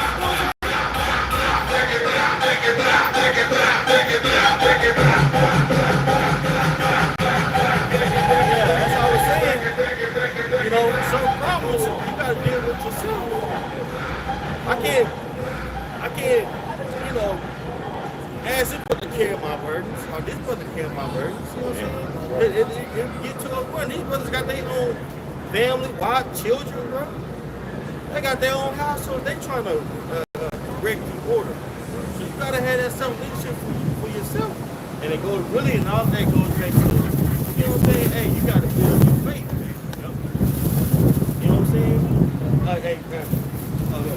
Yeah, that's all I was saying. You know, some problems you gotta deal with yourself. I can't, you know, ask this brother to carry my burdens, or this brother to carry my burdens. You know what I'm saying? It get to a point. These brothers got their own family, wife, children, bro. They got their own household. They trying to correct the order. So you gotta have that self-leadership for yourself. And it goes really, and all that goes back to, you know what I'm saying? Hey, you gotta build your faith. You know what I'm saying?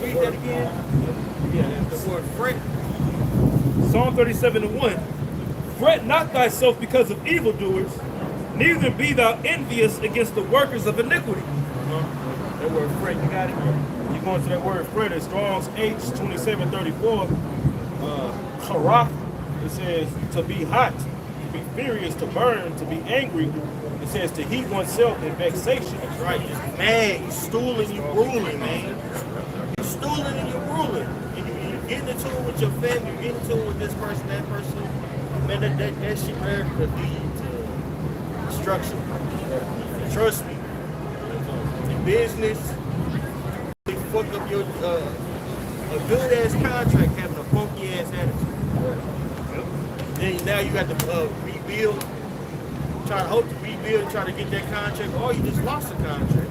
Read that again. Yeah, the word fret. Psalm 37:1. Fret not thyself because of evildoers, neither be thou envious against the workers of iniquity. That word fret, you got it? You going to that word fret, it's Strong's H2734. Haraf, it says to be hot, to be furious, to burn, to be angry. It says to heat oneself in vexation. That's right. Just mad, you stooling, you ruling, man. You stooling and you ruling. And you getting into it with your family, you getting into it with this person, that person. Man, that shit there could lead to destruction. And trust me, in business, they fuck up your a good ass contract having a funky ass attitude. Then now you got to rebuild, try to hope to rebuild and try to get that contract, or you just lost the contract.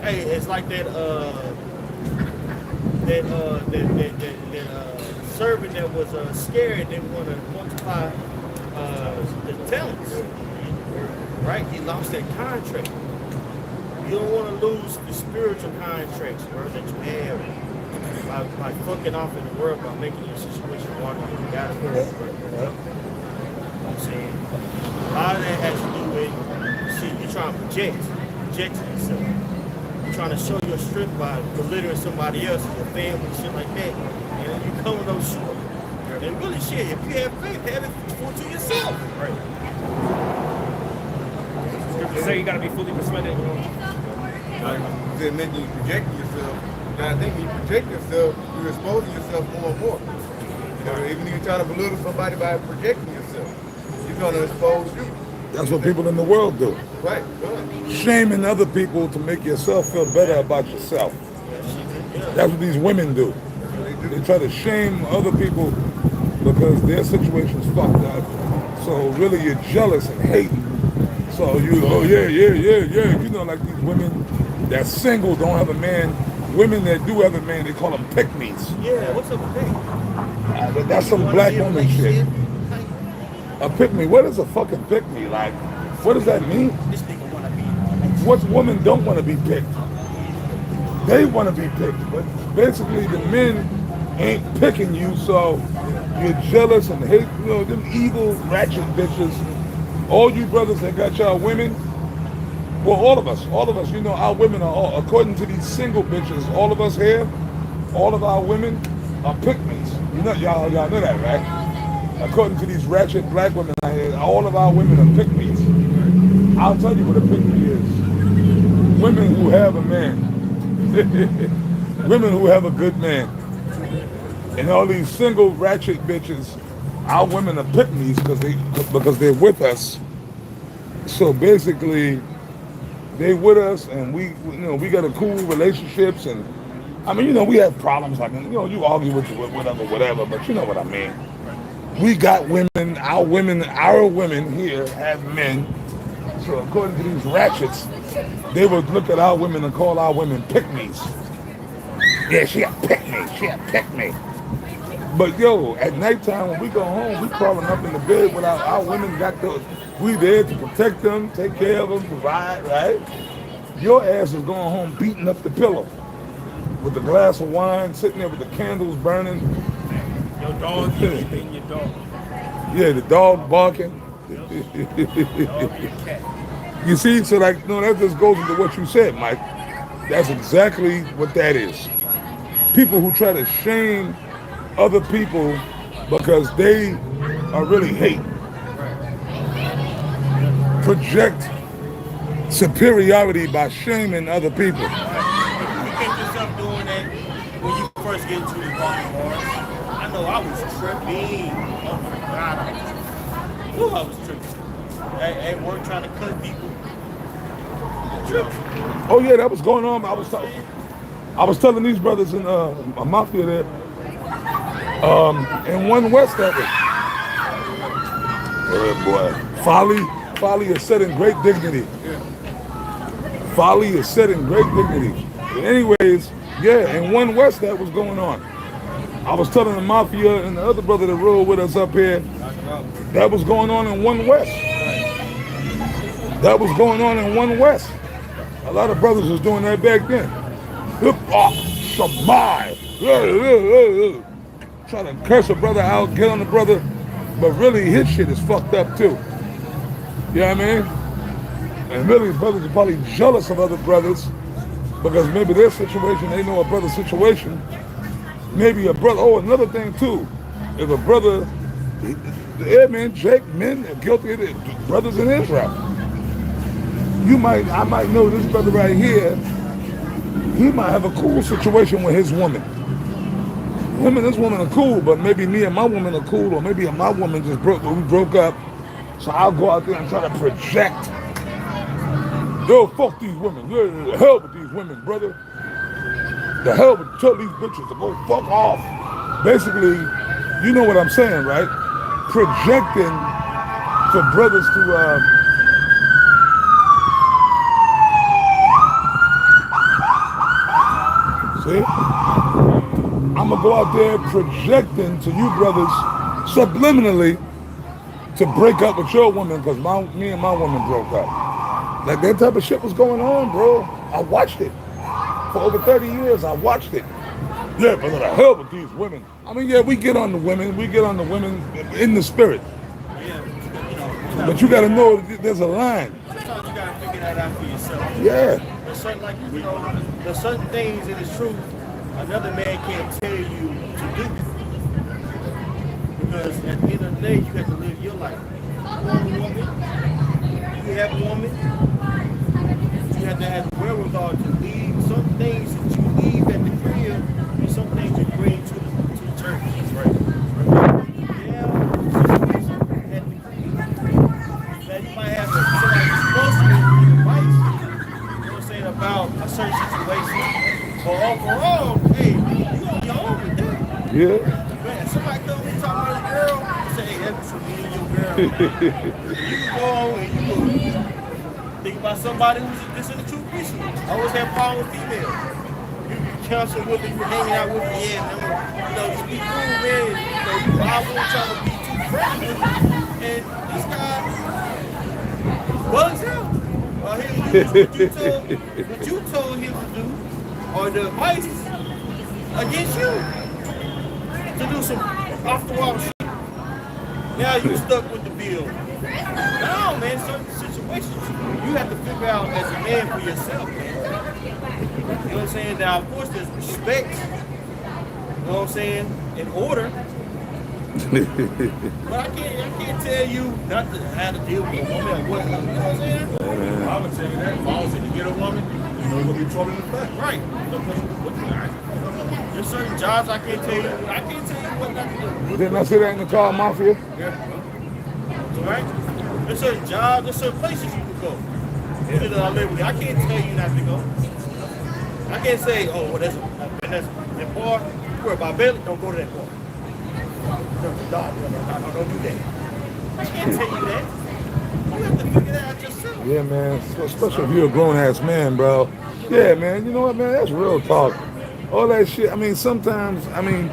Hey, it's like that servant that was scared, didn't want to multiply the talents. Right? He lost that contract. You don't want to lose the spiritual contracts, bro, that you have by fucking off in the world, by making your situation walk on the God. You know what I'm saying? A lot of that has to do with shit you're trying to project yourself. You're trying to show your strength by belittling somebody else, your family, shit like that. And then you coming up short. And really shit, if you have faith, have it to yourself. Right. Scripture say you gotta be fully persuaded. You said mention you projecting yourself. And I think when you project yourself, you're exposing yourself more and more. You know, even if you're trying to belittle somebody by projecting yourself, you're gonna expose you. That's what people in the world do. Right. Shaming other people to make yourself feel better about yourself. That's what these women do. They try to shame other people because their situation's fucked up. So really you're jealous and hating. So you, oh yeah. You know, like these women that's single, don't have a man. Women that do have a man, they call them pick-me's. Yeah, what's up with that? But that's some black woman shit. A pick-me, what is a fucking pick-me? Like, what does that mean? This nigga wanna be. What women don't want to be picked? They want to be picked, but basically the men ain't picking you, so you're jealous and hate, you know, them evil ratchet bitches all you brothers that got y'all women, well, all of us, you know, our women are, all, according to these single bitches, all of us here, all of our women are pick-me's. You know, y'all know that, right? According to these ratchet black women out here, all of our women are pick-me's. I'll tell you what a pick-me is. Women who have a man. Women who have a good man. And all these single ratchet bitches, our women are pick-me's because they're with us. So basically, they with us, and we got a cool relationships, and I mean, you know, we have problems like, you know, you argue with whatever, but you know what I mean. We got women, our women here have men. So according to these ratchets, they would look at our women and call our women pick-me's. Yeah, she a pick-me. But yo, at nighttime when we go home, we crawling up in the bed with our women got those. We there to protect them, take care of them, provide, right? Your ass is going home beating up the pillow with a glass of wine, sitting there with the candles burning. Your dog, you eating your dog. Yeah, the dog barking. You see, so like, no, that just goes into what you said, Mike. That's exactly what that is. People who try to shame other people because they are really hate. Project superiority by shaming other people. You catch yourself doing that when you first get into the bars. I know I was tripping. Oh my God, I was tripping. At work trying to cut people. Tripping. Oh yeah, that was going on. I was telling these brothers in a mafia there, in One West that was. Oh boy, Folly is set in great dignity. Folly is set in great dignity. But anyways, yeah, in One West that was going on. I was telling the mafia and the other brother that rode with us up here, that was going on in One West. That was going on in One West. A lot of brothers was doing that back then. Hip hop, Shamai. Trying to curse a brother out, get on the brother, but really his shit is fucked up too. You know what I mean? And really brothers are probably jealous of other brothers because maybe their situation, they know a brother's situation. Maybe a brother, oh, another thing too, if a brother, yeah man, Jake, men are guilty of it, brothers in Israel. I might know this brother right here, he might have a cool situation with his woman. Him and this woman are cool, but maybe me and my woman are cool, or maybe my woman just broke up. So I'll go out there and try to project. Yo, fuck these women. Yeah, the hell with these women, brother. The hell with, tell these bitches to go fuck off. Basically, you know what I'm saying, right? Projecting for brothers to see? I'm gonna go out there projecting to you brothers subliminally to break up with your woman because me and my woman broke up. Like that type of shit was going on, bro. I watched it. For over 30 years, I watched it. Yeah, but the hell with these women. I mean, yeah, we get on the women in the spirit. Yeah, But you gotta know there's a line. sometimes you gotta figure that out for yourself. Yeah. There's certain, like, there's certain things in the truth another man can't tell you to do. Because at the end of the day, you have to live your life. You want a woman, you have a woman, you have to have the wherewithal to leave some things that you leave at the crib and some things you bring to the church. That's right. Yeah, at the crib. Now you might have somebody supposed to give you advice, you know what I'm saying, about a certain situation. But overall, hey, you on your own with that. Yeah. Man, somebody come and talk about a girl, you say, hey, that's for me and your girl. You can go on and you can think about somebody who's just in the truth recently. I always have power with females. You can counsel with them, you're hanging out with them, yeah, man, you know, just be cool, man. You know, I won't try to be too friendly. And this guy bugs out. What you told him to do, or the advice against you to do some off the wall shit. Now you stuck with the bill. No, man, certain situations you have to figure out as a man for yourself, man. You know what I'm saying? Now, of course, there's respect. You know what I'm saying? In order. But I can't tell you not to how to deal with a woman or what. You know what I'm saying? I would tell you that. If I was to get a woman, you know you're gonna be trouble in the back. Right. There's certain jobs I can't tell you. I can't tell you what not to do. Didn't I say that in the car mafia? Right? There's certain jobs, there's certain places you can go. I live with you. I can't tell you not to go. I can't say, oh, well, that's that bar. You worry about Bailey, don't go to that bar. No, don't do that. I can't tell you that. You have to figure that out yourself. Yeah, man. Especially if you're a grown ass man, bro. Yeah, man. You know what, man? That's real talk. All that shit. I mean, sometimes. I mean,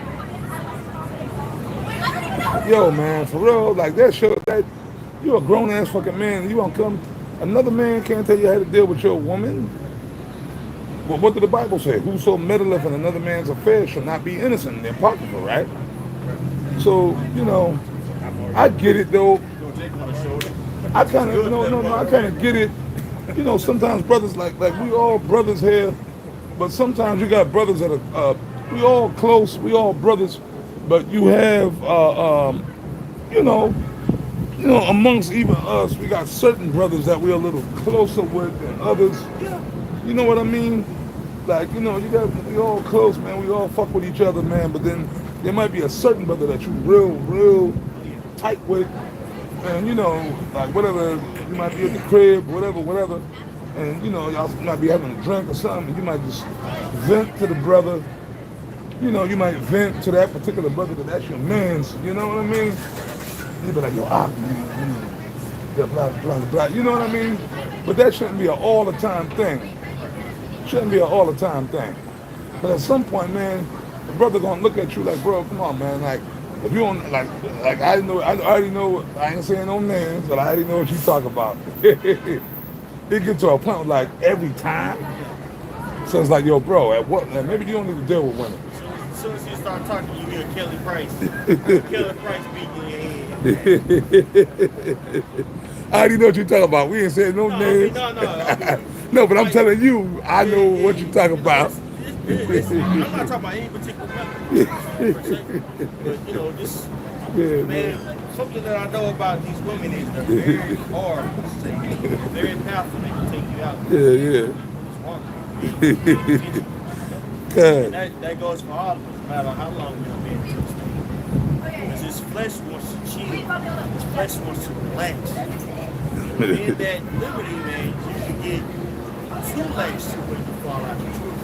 yo, man, for real. Like that shit. That you're a grown ass fucking man. You won't come. Another man can't tell you how to deal with your woman. Well, what did the Bible say? Whoso meddleth in another man's affairs shall not be innocent in the Apocrypha, right? So, you know, I get it though. I kind of, no, I kind of get it. You know, sometimes brothers, like we all brothers here, but sometimes you got brothers that are, we all close, we all brothers, but you have, you know, amongst even us, we got certain brothers that we're a little closer with than others. You know what I mean? Like, you know, we all close, man. We all fuck with each other, man. But then there might be a certain brother that you real tight with. And, you know, like whatever, you might be at the crib, whatever. And, you know, y'all might be having a drink or something. You might just vent to the brother. You know, you might vent to that particular brother that's your man's. You know what I mean? You be like, yo, blah, blah, blah. You know what I mean? But that shouldn't be an all the time thing. Shouldn't be an all the time thing. But at some point, man, the brother gonna look at you like, bro, come on, man. Like, if you don't, like I already know, I ain't saying no names, but I already know what you talk about. It get to a point like every time. So it's like, yo, bro, at what, like, maybe you don't need to deal with women. As soon as you start talking, you hear Kelly Price. Kelly Price beating your head. I already know what you're talking about. We ain't saying no names. No. No, but I'm telling you, I know what you're talking about. I'm not talking about any particular member. But, you know, just, man, something that I know about these women is they're very hard. Very powerful. They can take you out. Yeah. That goes for all of us, no matter how long you've been in. Because his flesh wants to chill. His flesh wants to relax. In that liberty, man, you can get too lax when you fall out of the truth.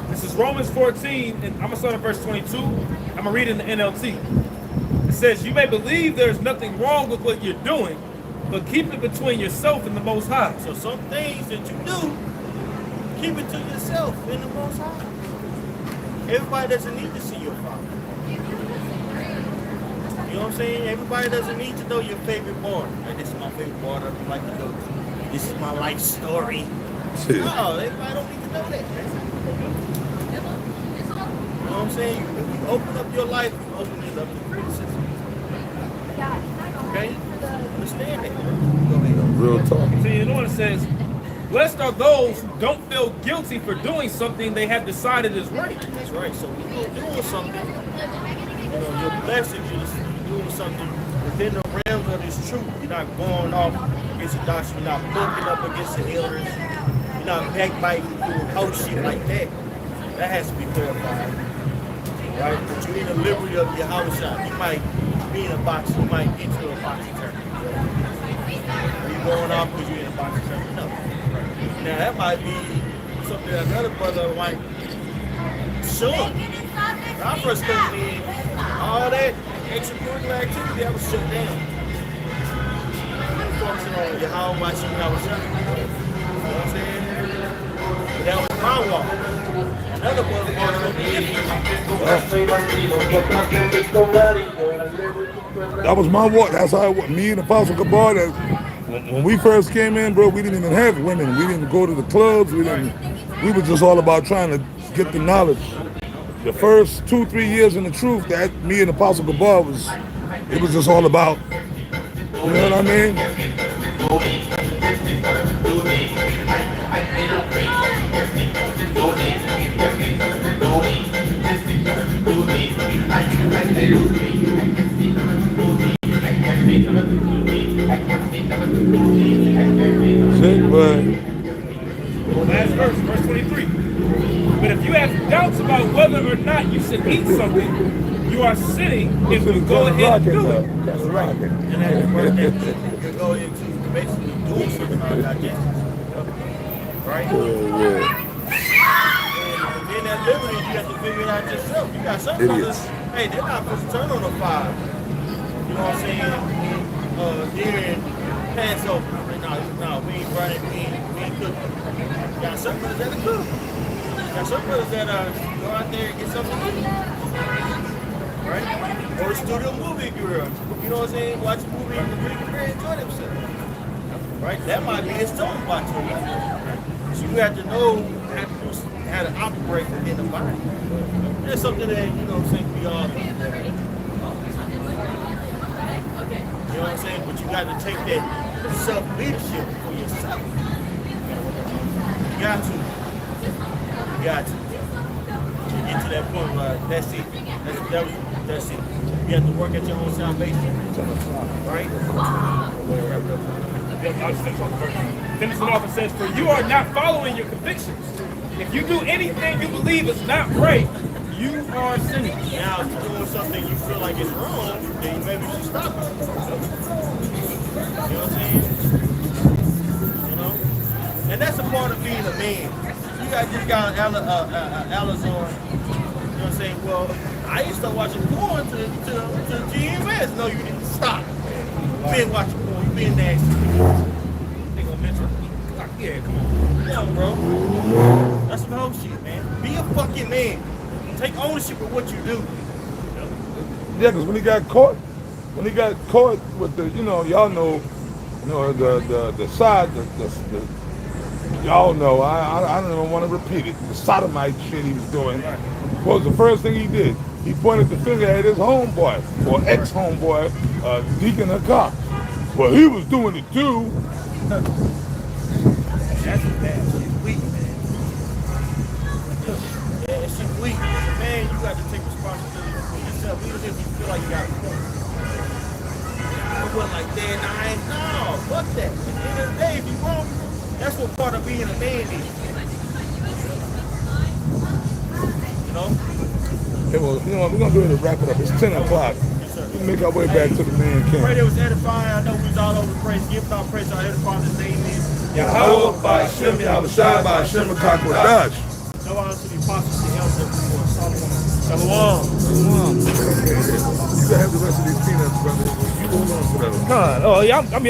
This is Romans 14, and I'm going to start at verse 22. I'm going to read in the NLT. It says, you may believe there's nothing wrong with what you're doing, but keep it between yourself and the Most High. So some things that you do, keep it to yourself and the Most High. Everybody doesn't need to see your father. You know what I'm saying? Everybody doesn't need to know your favorite bar. Like, this is my favorite bar that I like to go to. This is my life story. No, everybody don't need to know that. You know what I'm saying? If you open up your life, you open it up to criticism. Okay? Understand that. Go ahead. Real talk. So you know what it says? Blessed are those who don't feel guilty for doing something they have decided is right. That's right. So when you're doing something, you know, you're blessed if you're doing something within the realms of this truth. You're not going off against the doctrine. You're not poking up against the elders. You're not backbiting doing whole shit like that. That has to be clarified. Right? But you're in the liberty of Yahawashi. You might be in a box. You might enter a box tournament. Are you going off because you're in a box tournament? No. Now that might be something that another brother might show. When I first came in, all that extracurricular activity that was shut down. Focusing on Yahawashi when I was young. You know what I'm saying? But that was my walk. Another brother That was my walk. That's how me and Apostle Kabar, when we first came in, bro, we didn't even have women. We didn't go to the clubs. We were just all about trying to get the knowledge. The first 2-3 years in the truth, that me and Apostle Kabar was It was just all about, you know what I mean? Sick, but Last verse, verse 23. But if you have doubts about whether or not you should eat something, you are sinning if you go ahead and do it. That's right. And that's the first thing you can go into basically doing something about digestion. Right? Yeah. And then that liberty, you have to figure it out yourself. You got some brothers, hey, they're not supposed to turn on the fire. You know what I'm saying? During Passover. No, we ain't running, we ain't cooking. You got some brothers that are cook. You got some brothers that go out there and get something to eat. Right? Or a studio movie girl. You know what I'm saying? Watch a movie and really enjoy themselves. Right? That might be his tone about you. So you have to know how to operate within the body. That's something that, you know what I'm saying, we all do. You know what I'm saying? But you got to take that self-leadership for yourself. You got to. You got to. To get to that point where that's it. That's it. You have to work at your own salvation. Right? Finish it off and says, for you are not following your convictions. If you do anything you believe is not right, you are sinning. Now, if you're doing something you feel like it's wrong, then you maybe should stop it. You know what I'm saying? You know? And that's a part of being a man. You got this guy, Alizon, you know what I'm saying? Well, I used to start watching porn to GMS. No, you didn't. Stop. You been watching porn. You been nasty. They gonna mention, yeah, come on. No, bro. That's some whole shit, man. Be a fucking man. Take ownership of what you do. Yeah, because when he got caught with the, y'all know, the side, y'all know, I don't even want to repeat it, the sodomite shit he was doing. What was the first thing he did? He pointed the finger at his homeboy, or ex-homeboy, Deacon Hakak. Well, he was doing it too. That's bad. She's weak, man. Yeah, she's weak. Man, you got to take responsibility for yourself, even if you feel like you got a point. It wasn't like that, no, fuck that. At the end of the day, if you wrong, that's what part of being a man is. You know? Okay, well, we're going to go ahead and wrap it up. It's 10 o'clock. We make our way back to the main camp. Pray that was edifying. I know we was all over the praise. Give our praise to our edifying his name is Yahawah by Hashem, Yahawashi by Hashem, Kakwadash. no honor to the apostles, the elders, before Shalom. You can have the rest of these peanuts, brother. You hold on to that. Oh, yeah, I'm